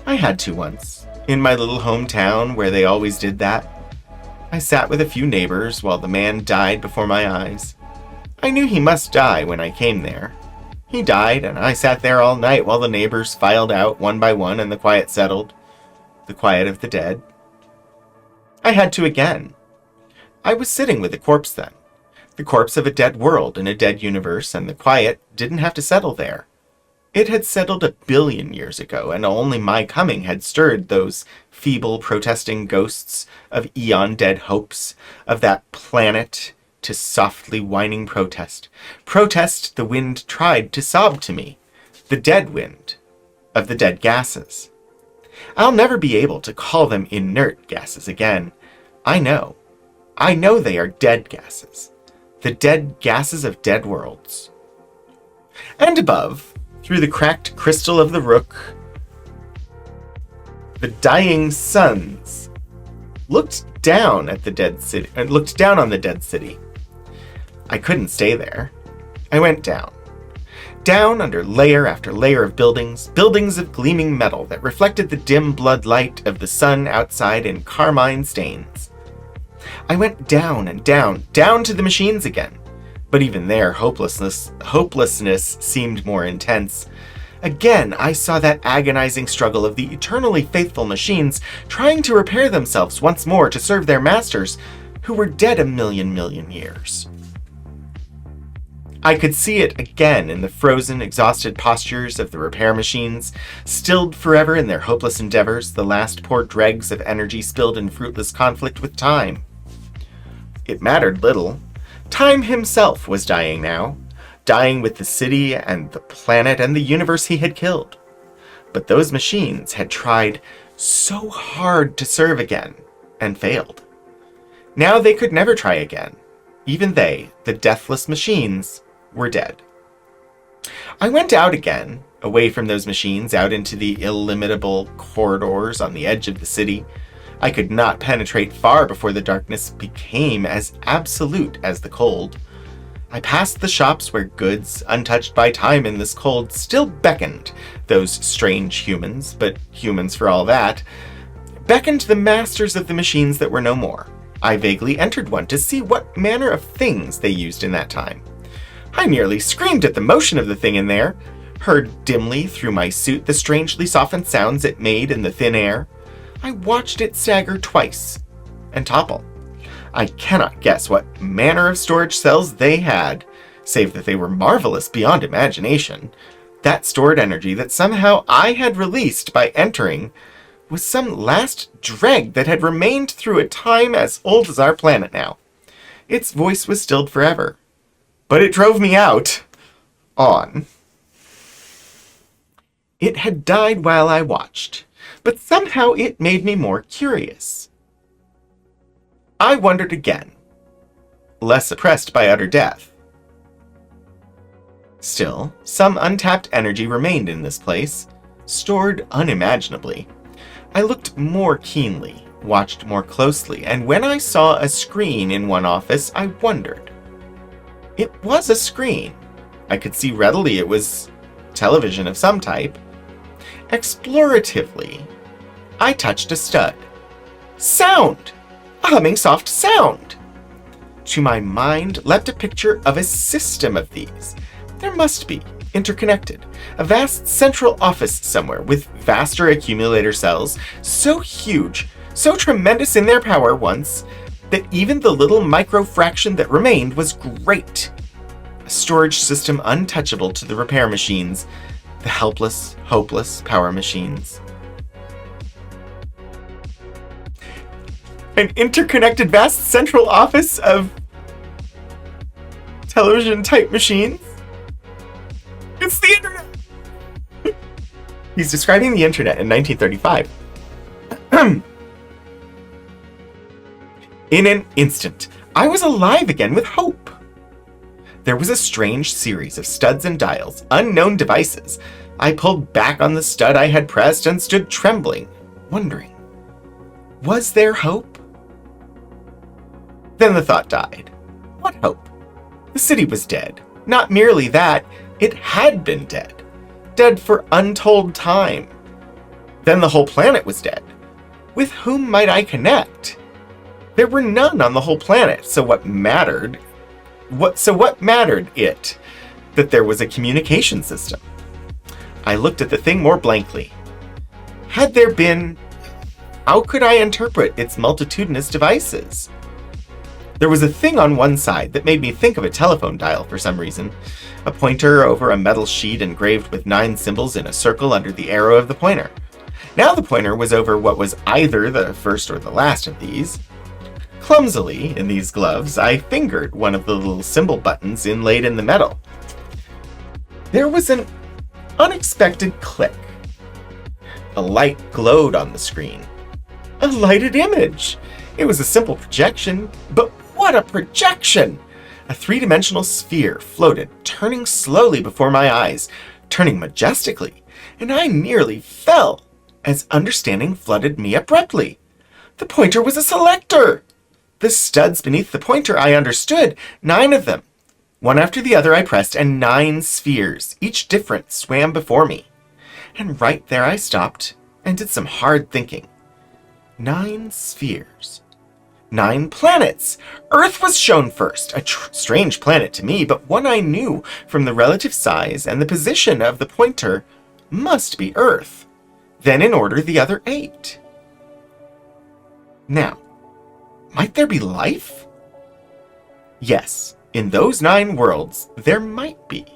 I had to once, in my little hometown where they always did that. I sat with a few neighbors while the man died before my eyes. I knew he must die when I came there. He died, and I sat there all night while the neighbors filed out one by one and the quiet settled. The quiet of the dead. I had to again. I was sitting with a corpse then. The corpse of a dead world in a dead universe, and the quiet didn't have to settle there. It had settled 1 billion years ago, and only my coming had stirred those feeble, protesting ghosts of eon-dead hopes of that planet to softly whining protest. Protest the wind tried to sob to me, the dead wind of the dead gases. I'll never be able to call them inert gases again. I know they are dead gases. The dead gases of dead worlds. And above, through the cracked crystal of the rook, the dying suns looked down at the dead city, looked down on the dead city. I couldn't stay there. I went down. Down under layer after layer of buildings of gleaming metal that reflected the dim blood light of the sun outside in carmine stains. I went down and down to the machines again, but even there hopelessness seemed more intense. Again, I saw that agonizing struggle of the eternally faithful machines trying to repair themselves once more to serve their masters, who were dead a million years. I could see it again in the frozen, exhausted postures of the repair machines, stilled forever in their hopeless endeavors, the last poor dregs of energy spilled in fruitless conflict with time. It mattered little. Time himself was dying now, dying with the city and the planet and the universe he had killed. But those machines had tried so hard to serve again, and failed. Now they could never try again. Even they, the deathless machines, were dead. I went out again, away from those machines, out into the illimitable corridors on the edge of the city. I could not penetrate far before the darkness became as absolute as the cold. I passed the shops where goods, untouched by time in this cold, still beckoned those strange humans, but humans for all that, beckoned the masters of the machines that were no more. I vaguely entered one to see what manner of things they used in that time. I nearly screamed at the motion of the thing in there, heard dimly through my suit the strangely softened sounds it made in the thin air. I watched it stagger twice and topple. I cannot guess what manner of storage cells they had, save that they were marvelous beyond imagination. That stored energy that somehow I had released by entering was some last dreg that had remained through a time as old as our planet now. Its voice was stilled forever, but it drove me out. On. It had died while I watched, but somehow it made me more curious. I wondered again, less oppressed by utter death. Still, some untapped energy remained in this place, stored unimaginably. I looked more keenly, watched more closely, and when I saw a screen in one office, I wondered. It was a screen. I could see readily it was television of some type. Exploratively, I touched a stud. Sound! A humming soft sound! To my mind leapt a picture of a system of these. There must be, interconnected, a vast central office somewhere with vaster accumulator cells, so huge, so tremendous in their power once, that even the little microfraction that remained was great. A storage system untouchable to the repair machines, the helpless, hopeless power machines. An interconnected vast central office of television-type machines? It's the internet! He's describing the internet in 1935. In an instant, I was alive again with hope. There was a strange series of studs and dials, unknown devices. I pulled back on the stud I had pressed and stood trembling, wondering, was there hope? Then the thought died. What hope? The city was dead. Not merely that, it had been dead. Dead for untold time. Then the whole planet was dead. With whom might I connect? There were none on the whole planet, so what mattered? What mattered it that there was a communication system? I looked at the thing more blankly. Had there been... How could I interpret its multitudinous devices? There was a thing on one side that made me think of a telephone dial for some reason. A pointer over a metal sheet engraved with 9 symbols in a circle under the arrow of the pointer. Now the pointer was over what was either the first or the last of these. Clumsily, in these gloves, I fingered one of the little symbol buttons inlaid in the metal. There was an unexpected click. A light glowed on the screen. A lighted image! It was a simple projection, but what a projection! A 3-dimensional sphere floated, turning slowly before my eyes, turning majestically, and I nearly fell as understanding flooded me abruptly. The pointer was a selector! The studs beneath the pointer I understood, 9 of them. One after the other I pressed, and 9 spheres, each different, swam before me. And right there I stopped and did some hard thinking. 9 spheres. 9 planets! Earth was shown first, a strange planet to me, but one I knew from the relative size and the position of the pointer must be Earth. Then in order the other 8. Now, Might there be life? Yes, in those 9 worlds, there might be.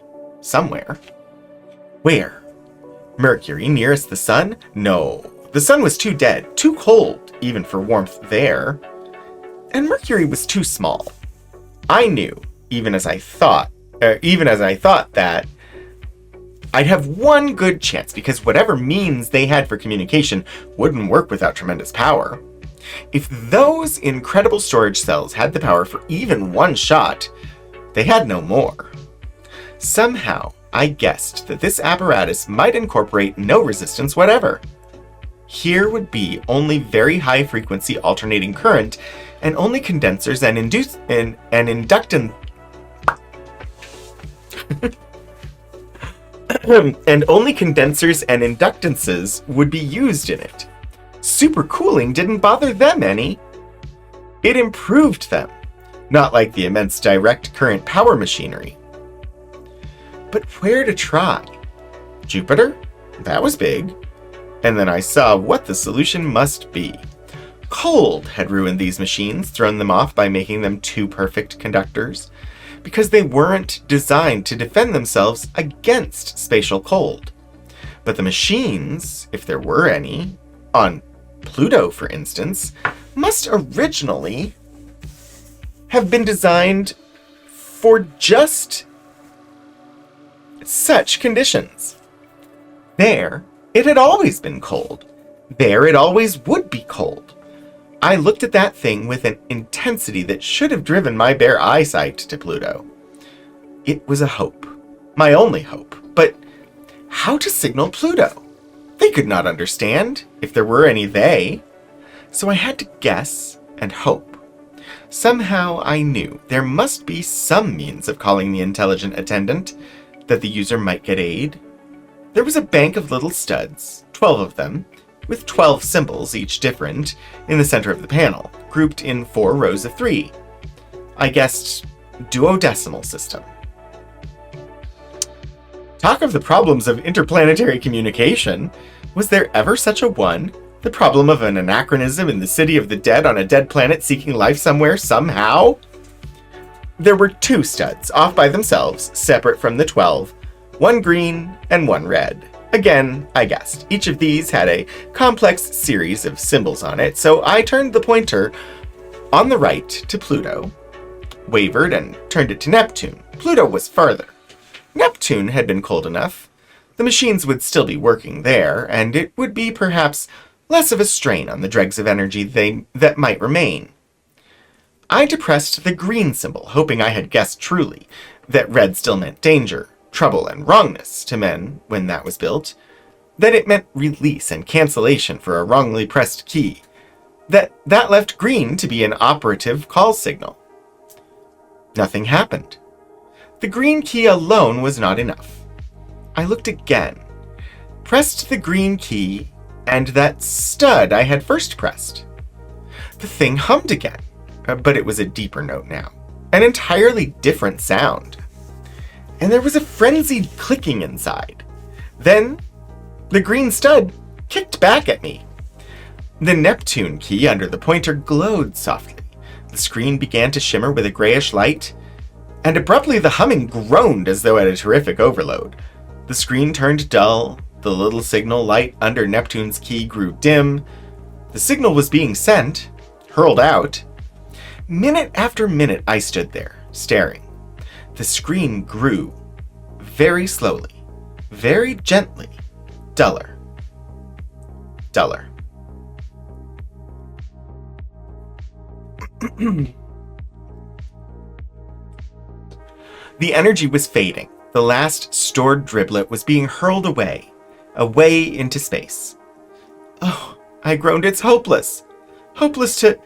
Somewhere. Where? Mercury, nearest the sun? No. The sun was too dead, too cold, even for warmth there. And Mercury was too small. I knew, even as I thought that I'd have one good chance, because whatever means they had for communication wouldn't work without tremendous power. If those incredible storage cells had the power for even one shot, they had no more. Somehow, I guessed that this apparatus might incorporate no resistance whatever. Here would be only very high frequency alternating current, and only condensers and inductance and only condensers and inductances would be used in it. Supercooling didn't bother them any. It improved them, not like the immense direct current power machinery. But where to try? Jupiter? That was big. And then I saw what the solution must be. Cold had ruined these machines, thrown them off by making them too perfect conductors, because they weren't designed to defend themselves against spatial cold. But the machines, if there were any, on Pluto, for instance, must originally have been designed for just such conditions. There, it had always been cold. There, it always would be cold. I looked at that thing with an intensity that should have driven my bare eyesight to Pluto. It was a hope. My only hope. But how to signal Pluto? They could not understand, if there were any they. So I had to guess and hope. Somehow I knew there must be some means of calling the intelligent attendant, that the user might get aid. There was a bank of little studs, 12 of them, with 12 symbols, each different, in the center of the panel, grouped in 4 rows of 3. I guessed duodecimal system. Talk of the problems of interplanetary communication. Was there ever such a one? The problem of an anachronism in the city of the dead on a dead planet seeking life somewhere, somehow? There were 2 studs, off by themselves, separate from the 12, 1 green and 1 red. Again, I guessed. Each of these had a complex series of symbols on it, so I turned the pointer on the right to Pluto, wavered, and turned it to Neptune. Pluto was further. Neptune had been cold enough. The machines would still be working there, and it would be perhaps less of a strain on the dregs of energy that might remain. I depressed the green symbol, hoping I had guessed truly, that red still meant danger, trouble, and wrongness to men when that was built, that it meant release and cancellation for a wrongly pressed key, that left green to be an operative call signal. Nothing happened. The green key alone was not enough. I looked again, pressed the green key, and that stud I had first pressed. The thing hummed again, but it was a deeper note now, an entirely different sound. And there was a frenzied clicking inside. Then, the green stud kicked back at me. The Neptune key under the pointer glowed softly. The screen began to shimmer with a grayish light, and abruptly the humming groaned as though at a terrific overload. The screen turned dull, the little signal light under Neptune's key grew dim. The signal was being sent, hurled out. Minute after minute I stood there, staring. The screen grew, very slowly, very gently, duller, duller. The energy was fading. The last stored driblet was being hurled away, away into space. Oh, I groaned, it's hopeless. Hopeless to...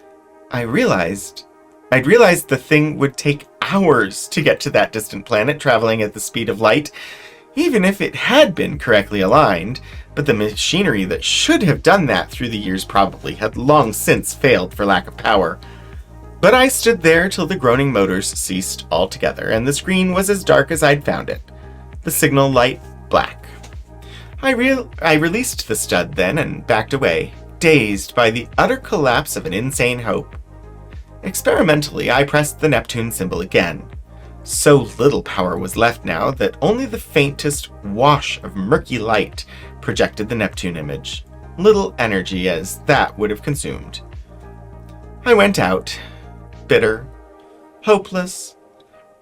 I'd realized the thing would take hours to get to that distant planet traveling at the speed of light, even if it had been correctly aligned, but the machinery that should have done that through the years probably had long since failed for lack of power. But I stood there till the groaning motors ceased altogether, and the screen was as dark as I'd found it, the signal light black. I released the stud then and backed away, dazed by the utter collapse of an insane hope. Experimentally, I pressed the Neptune symbol again. So little power was left now that only the faintest wash of murky light projected the Neptune image. Little energy as that would have consumed. I went out, bitter, hopeless.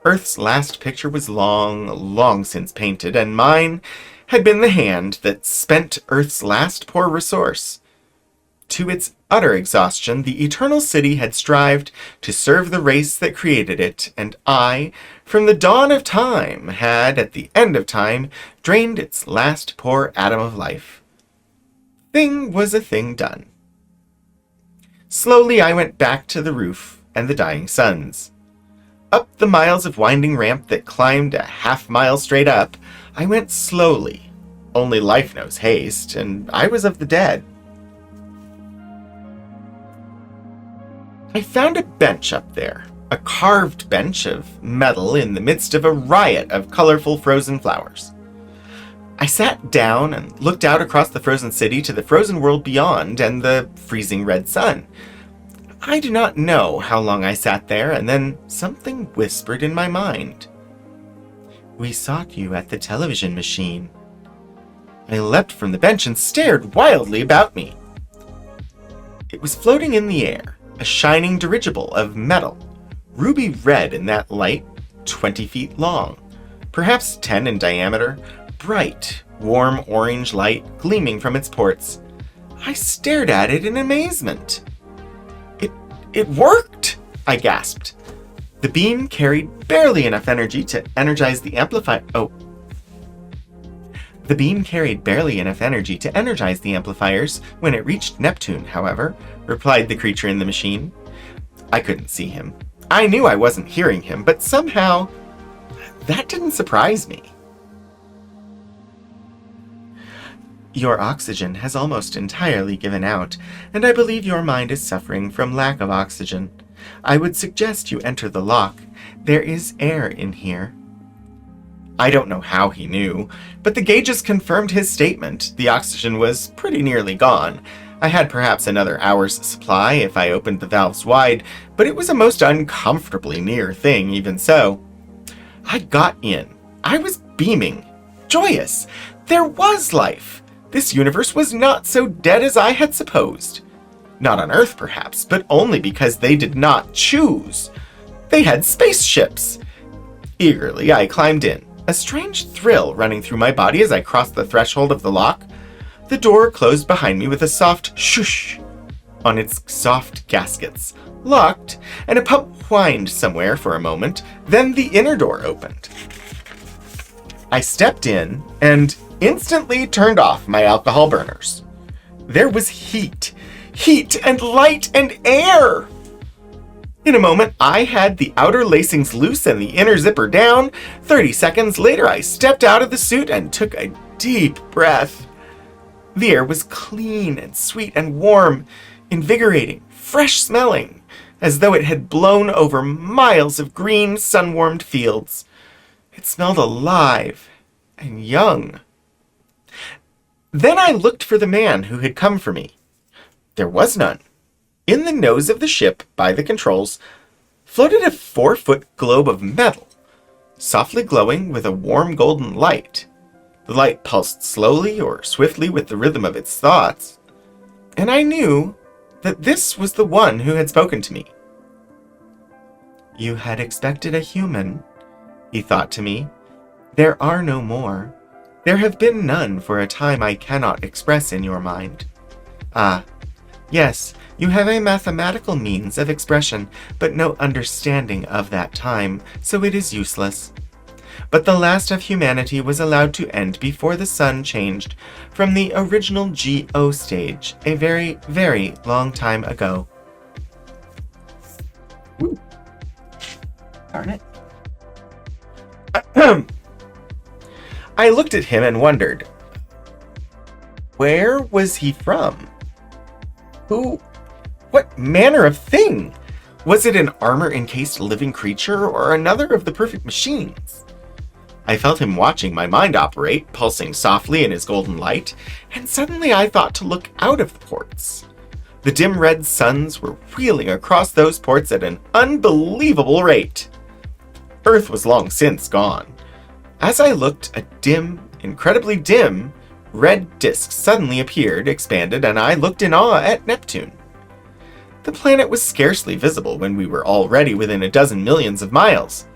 Earth's last picture was long since painted, and mine had been the hand that spent Earth's last poor resource. To its utter exhaustion, the Eternal City had strived to serve the race that created it, and I, from the dawn of time, had, at the end of time, drained its last poor atom of life. Thing was a thing done. Slowly I went back to the roof and the dying suns. Up the miles of winding ramp that climbed a half-mile straight up, I went slowly. Only life knows haste, and I was of the dead. I found a bench up there, a carved bench of metal in the midst of a riot of colorful frozen flowers. I sat down and looked out across the frozen city to the frozen world beyond and the freezing red sun. I do not know how long I sat there, and then something whispered in my mind. "We sought you at the television machine." I leapt from the bench and stared wildly about me. It was floating in the air, a shining dirigible of metal, ruby red in that light, 20 feet long, perhaps 10 in diameter, bright, warm orange light gleaming from its ports. I stared at it in amazement. It worked! I gasped. The beam carried barely enough energy to energize the amplifier. The beam carried barely enough energy to energize the amplifiers when it reached Neptune, however, replied the creature in the machine. I couldn't see him. I knew I wasn't hearing him, but somehow that didn't surprise me. Your oxygen has almost entirely given out, and I believe your mind is suffering from lack of oxygen. I would suggest you enter the lock. There is air in here. I don't know how he knew, but the gauges confirmed his statement. The oxygen was pretty nearly gone. I had perhaps another hour's supply if I opened the valves wide, but it was a most uncomfortably near thing even so. I got in. I was beaming, joyous. There was life. This universe was not so dead as I had supposed. Not on Earth, perhaps, but only because they did not choose. They had spaceships. Eagerly, I climbed in, a strange thrill running through my body as I crossed the threshold of the lock. The door closed behind me with a soft shoosh on its soft gaskets, locked, and a pup whined somewhere for a moment. Then the inner door opened. I stepped in and instantly turned off my alcohol burners. There was heat and light and air. In a moment, I had the outer lacings loose and the inner zipper down. 30 seconds later, I stepped out of the suit and took a deep breath. The air was clean and sweet and warm, invigorating, fresh smelling, as though it had blown over miles of green, sun-warmed fields. It smelled alive and young. Then I looked for the man who had come for me. There was none. In the nose of the ship, by the controls, floated a 4-foot globe of metal, softly glowing with a warm golden light. The light pulsed slowly or swiftly with the rhythm of its thoughts, and I knew that this was the one who had spoken to me. You had expected a human, he thought to me. There are no more. There have been none for a time I cannot express in your mind. Ah, yes, you have a mathematical means of expression, but no understanding of that time, so it is useless. But the last of humanity was allowed to end before the sun changed from the original GO stage a very, very long time ago. Woo. Darn it. I looked at him and wondered, where was he from? Who? What manner of thing? Was it an armor-encased living creature or another of the perfect machines? I felt him watching my mind operate, pulsing softly in his golden light, and suddenly I thought to look out of the ports. The dim red suns were wheeling across those ports at an unbelievable rate. Earth was long since gone. As I looked, a dim, incredibly dim, red disk suddenly appeared, expanded, and I looked in awe at Neptune. The planet was scarcely visible when we were already within a dozen millions of miles.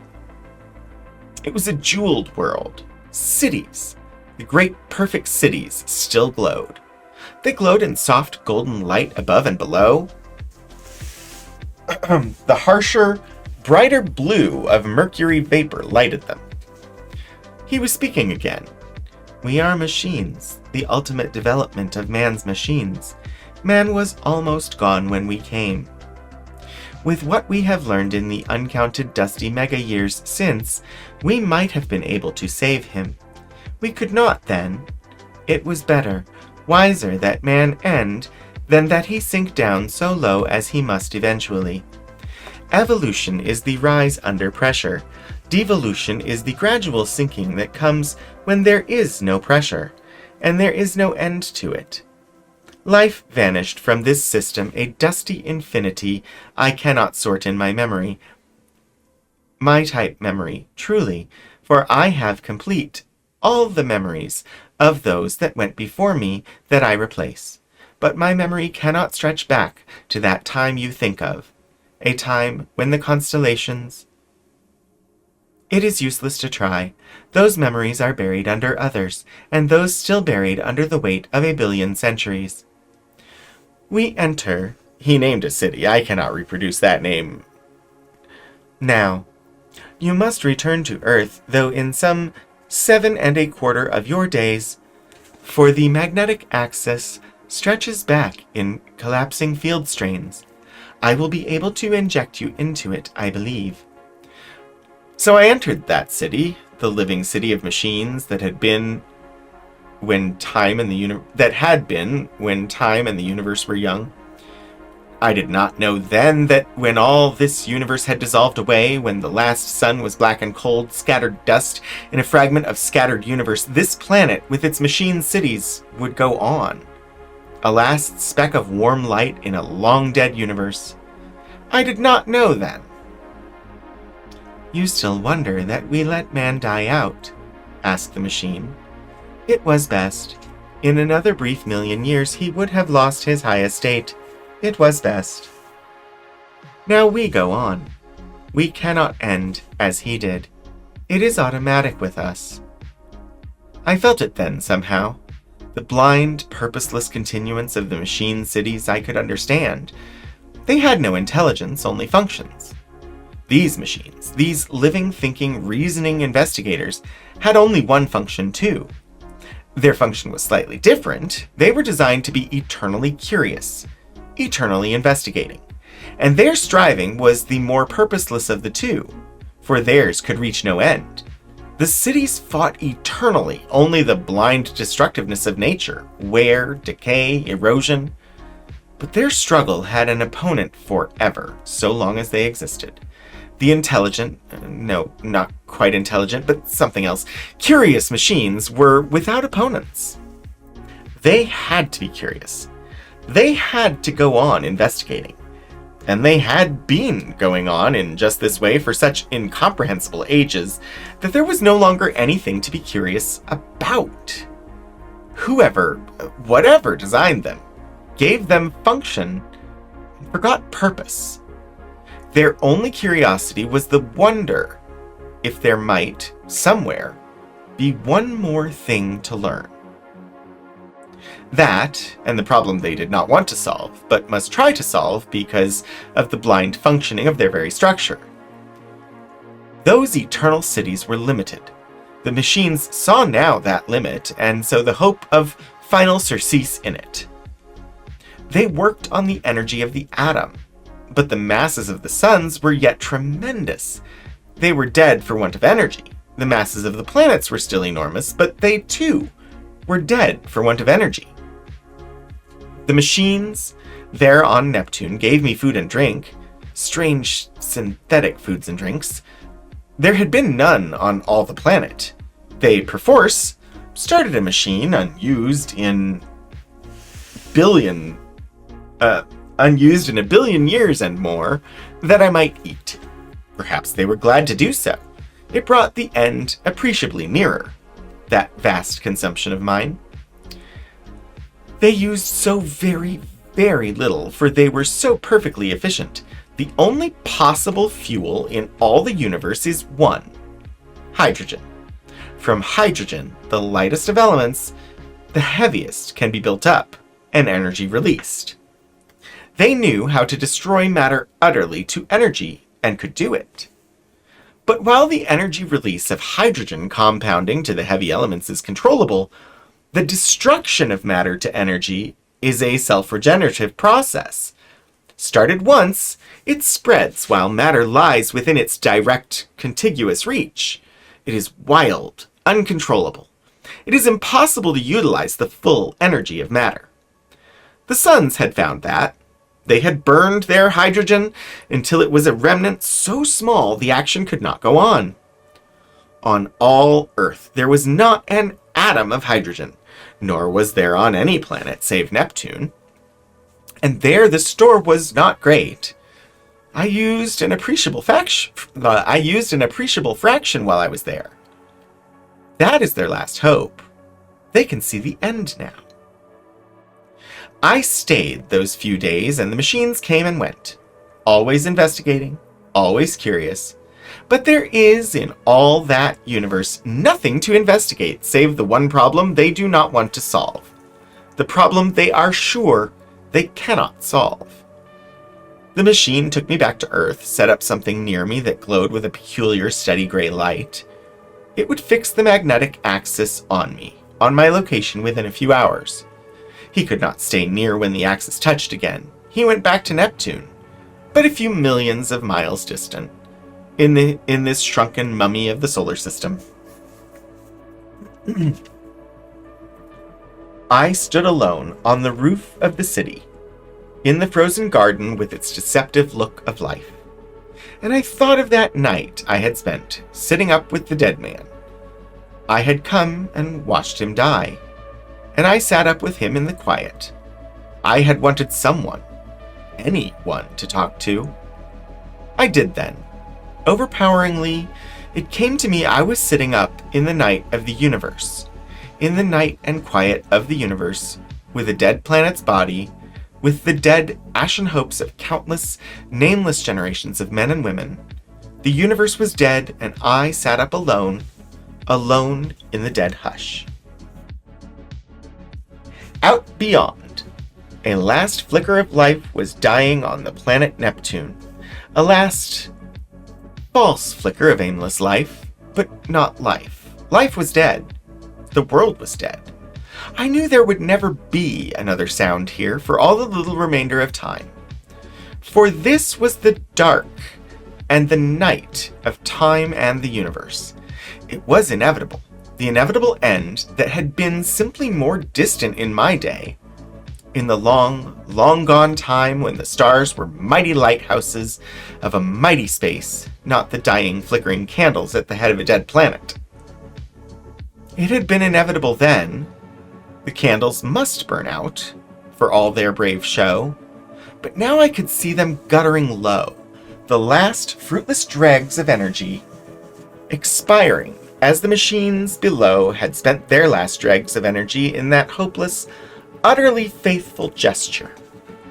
It was a jeweled world. Cities, the great perfect cities, still glowed. They glowed in soft golden light above and below. The harsher, brighter blue of mercury vapor lighted them. He was speaking again. We are machines, the ultimate development of man's machines. Man was almost gone when we came. With what we have learned in the uncounted dusty mega years since, we might have been able to save him. We could not then. It was better, wiser that man end than that he sink down so low as he must eventually. Evolution is the rise under pressure. Devolution is the gradual sinking that comes when there is no pressure, and there is no end to it. Life vanished from this system, a dusty infinity I cannot sort in my memory. My type memory, truly, for I have complete all the memories of those that went before me that I replace. But my memory cannot stretch back to that time you think of, a time when the constellations... It is useless to try. Those memories are buried under others, and those still buried under the weight of 1 billion centuries. We enter... He named a city. I cannot reproduce that name. Now, you must return to Earth, though in some 7 1/4 of your days, for the magnetic axis stretches back in collapsing field strains. I will be able to inject you into it, I believe. So I entered that city, the living city of machines that had been when time and the universe were young. I did not know then that when all this universe had dissolved away, when the last sun was black and cold, scattered dust in a fragment of scattered universe, this planet with its machine cities would go on. A last speck of warm light in a long-dead universe. I did not know then. You still wonder that we let man die out? Asked the machine. It was best. In another brief million years he would have lost his high estate. It was best. Now we go on. We cannot end as he did. It is automatic with us. I felt it then somehow. The blind, purposeless continuance of the machine cities I could understand. They had no intelligence, only functions. These machines, these living, thinking, reasoning investigators, had only one function too. Their function was slightly different. They were designed to be eternally curious, eternally investigating. And their striving was the more purposeless of the two, for theirs could reach no end. The cities fought eternally, only the blind destructiveness of nature, wear, decay, erosion. But their struggle had an opponent forever, so long as they existed. The intelligent, no, not quite intelligent, but something else, curious machines were without opponents. They had to be curious. They had to go on investigating. And they had been going on in just this way for such incomprehensible ages that there was no longer anything to be curious about. Whoever, whatever designed them, gave them function, and forgot purpose. Their only curiosity was the wonder if there might, somewhere, be one more thing to learn. That, and the problem they did not want to solve, but must try to solve because of the blind functioning of their very structure. Those eternal cities were limited. The machines saw now that limit, and so the hope of final surcease in it. They worked on the energy of the atom, but the masses of the suns were yet tremendous. They were dead for want of energy. The masses of the planets were still enormous, but they too were dead for want of energy. The machines there on Neptune gave me food and drink, strange synthetic foods and drinks. There had been none on all the planet. They, perforce, started a machine unused in billion unused in a billion years and more, that I might eat. Perhaps they were glad to do so. It brought the end appreciably nearer, that vast consumption of mine. They used so very, very little, for they were so perfectly efficient. The only possible fuel in all the universe is one: hydrogen. From hydrogen, the lightest of elements, the heaviest can be built up and energy released. They knew how to destroy matter utterly to energy and could do it. But while the energy release of hydrogen compounding to the heavy elements is controllable, the destruction of matter to energy is a self-regenerative process. Started once, it spreads while matter lies within its direct, contiguous reach. It is wild, uncontrollable. It is impossible to utilize the full energy of matter. The suns had found that. They had burned their hydrogen until it was a remnant so small the action could not go on. On all Earth, there was not an atom of hydrogen, nor was there on any planet save Neptune. And there the store was not great. I used an appreciable fraction while I was there. That is their last hope. They can see the end now. I stayed those few days, and the machines came and went, always investigating, always curious. But there is, in all that universe, nothing to investigate save the one problem they do not want to solve. The problem they are sure they cannot solve. The machine took me back to Earth, set up something near me that glowed with a peculiar steady gray light. It would fix the magnetic axis on me, on my location within a few hours. He could not stay near when the axis touched again. He went back to Neptune, but a few millions of miles distant, in this shrunken mummy of the solar system. I stood alone on the roof of the city, in the frozen garden with its deceptive look of life. And I thought of that night I had spent sitting up with the dead man. I had come and watched him die, and I sat up with him in the quiet. I had wanted someone, anyone, to talk to. I did then. Overpoweringly, it came to me I was sitting up in the night of the universe, in the night and quiet of the universe, with a dead planet's body, with the dead ashen hopes of countless, nameless generations of men and women. The universe was dead, and I sat up alone in the dead hush. Out beyond, a last flicker of life was dying on the planet Neptune. A last, false flicker of aimless life, but not life. Life was dead. The world was dead. I knew there would never be another sound here for all the little remainder of time. For this was the dark and the night of time and the universe. It was inevitable. The inevitable end that had been simply more distant in my day. In the long, long gone time when the stars were mighty lighthouses of a mighty space, not the dying, flickering candles at the head of a dead planet. It had been inevitable then. The candles must burn out, for all their brave show. But now I could see them guttering low, the last fruitless dregs of energy, expiring as the machines below had spent their last dregs of energy in that hopeless, utterly faithful gesture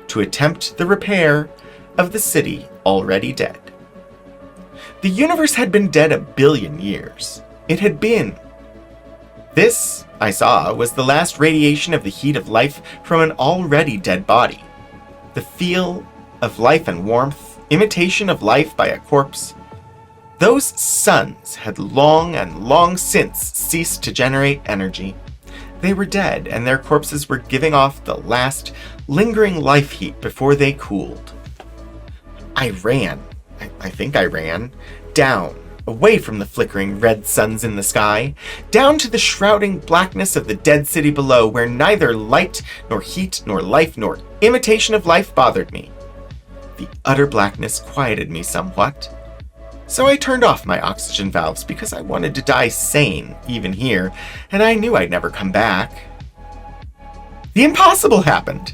to attempt the repair of the city already dead. The universe had been dead 1 billion years. It had been. This, I saw, was the last radiation of the heat of life from an already dead body. The feel of life and warmth, imitation of life by a corpse. Those suns had long and long since ceased to generate energy. They were dead, and their corpses were giving off the last, lingering life heat before they cooled. I ran, down, away from the flickering red suns in the sky, down to the shrouding blackness of the dead city below, where neither light, nor heat, nor life, nor imitation of life bothered me. The utter blackness quieted me somewhat. So I turned off my oxygen valves because I wanted to die sane, even here, and I knew I'd never come back. The impossible happened.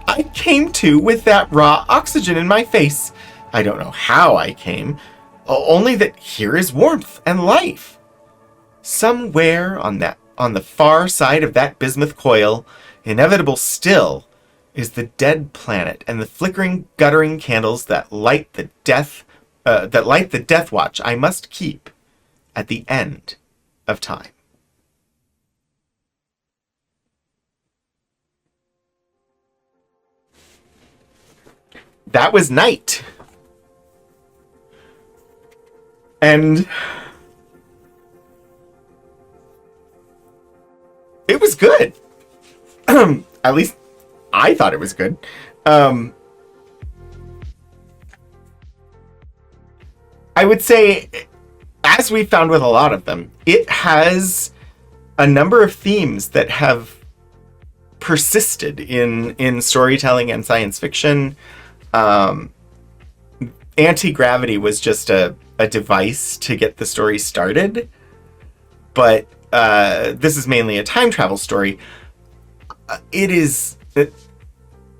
I came to with that raw oxygen in my face. I don't know how I came, only that here is warmth and life. Somewhere on the far side of that bismuth coil, inevitable still, is the dead planet and the flickering, guttering candles that light the death watch I must keep at the end of time. That was night. And it was good. At least I thought it was good. I would say, as we found with a lot of them, it has a number of themes that have persisted in storytelling and science fiction. Antigravity was just a device to get the story started, but this is mainly a time travel story.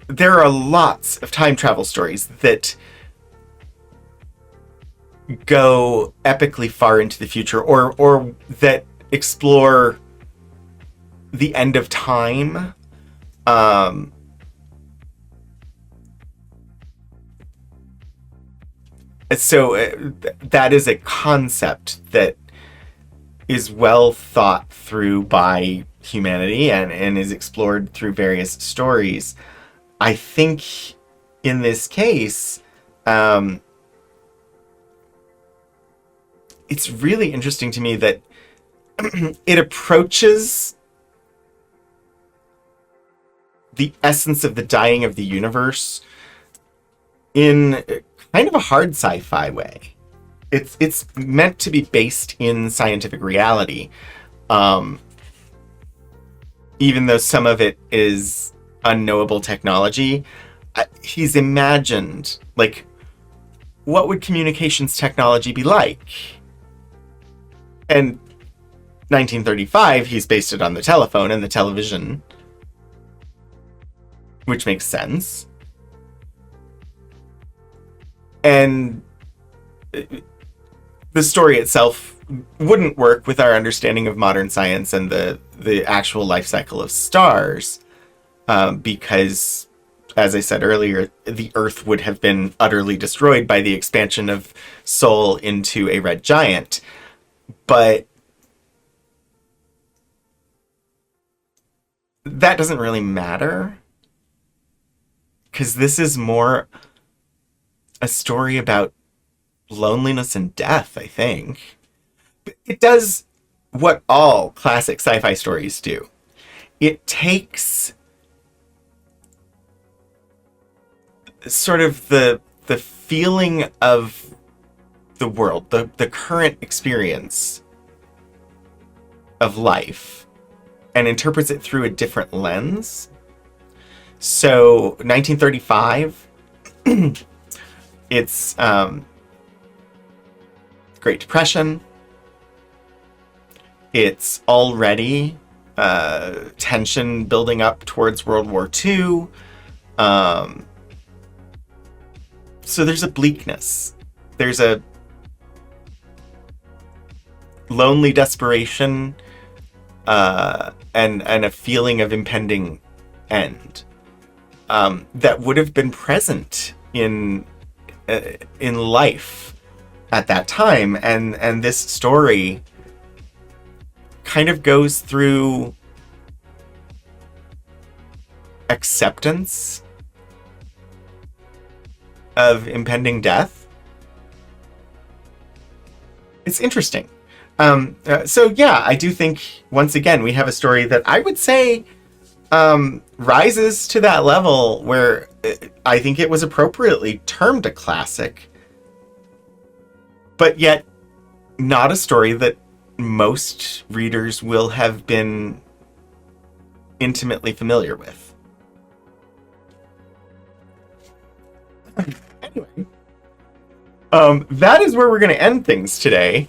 There are lots of time travel stories that go epically far into the future, or that explore the end of time. So that is a concept that is well thought through by humanity and is explored through various stories. I think in this case, it's really interesting to me that it approaches the essence of the dying of the universe in kind of a hard sci-fi way. It's meant to be based in scientific reality, even though some of it is unknowable technology. He's imagined, like, what would communications technology be like? And 1935, he's based it on the telephone and the television, which makes sense. And the story itself wouldn't work with our understanding of modern science and the actual life cycle of stars, because, as I said earlier, the Earth would have been utterly destroyed by the expansion of Sol into a red giant. But that doesn't really matter, because this is more a story about loneliness and death, I think. It does what all classic sci-fi stories do. It takes sort of the feeling of the world, the current experience of life, and interprets it through a different lens. So 1935, it's Great Depression. It's already tension building up towards World War II. So there's a bleakness. There's a lonely desperation, and a feeling of impending end, that would have been present in life at that time, and this story kind of goes through acceptance of impending death. It's interesting. So yeah, I do think, once again, we have a story that I would say rises to that level where I think it was appropriately termed a classic, but yet not a story that most readers will have been intimately familiar with. Anyway, that is where we're going to end things today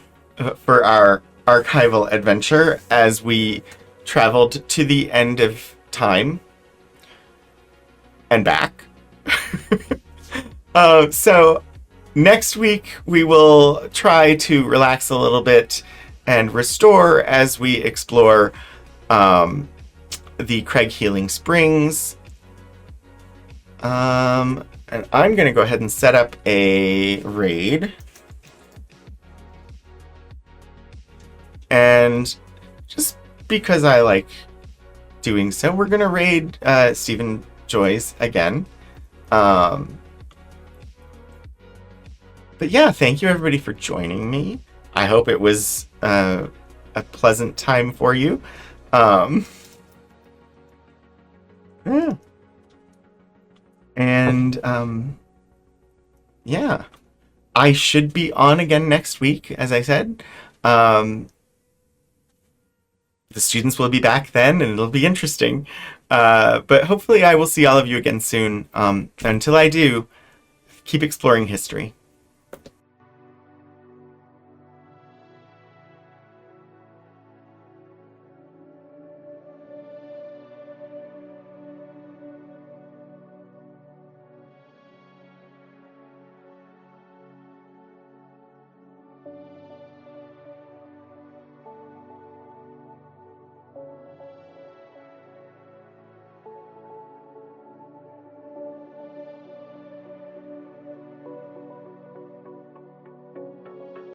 for our archival adventure as we traveled to the end of time. and back. So next week we will try to relax a little bit and restore as we explore the Craig Healing Springs. And I'm going to go ahead and set up a raid. And just because I like doing so, we're going to raid Stephen Joyce again. But yeah, thank you everybody for joining me. I hope it was a pleasant time for you. Yeah. And yeah, I should be on again next week, as I said. The students will be back then, and it'll be interesting. But hopefully I will see all of you again soon. Until I do, keep exploring history.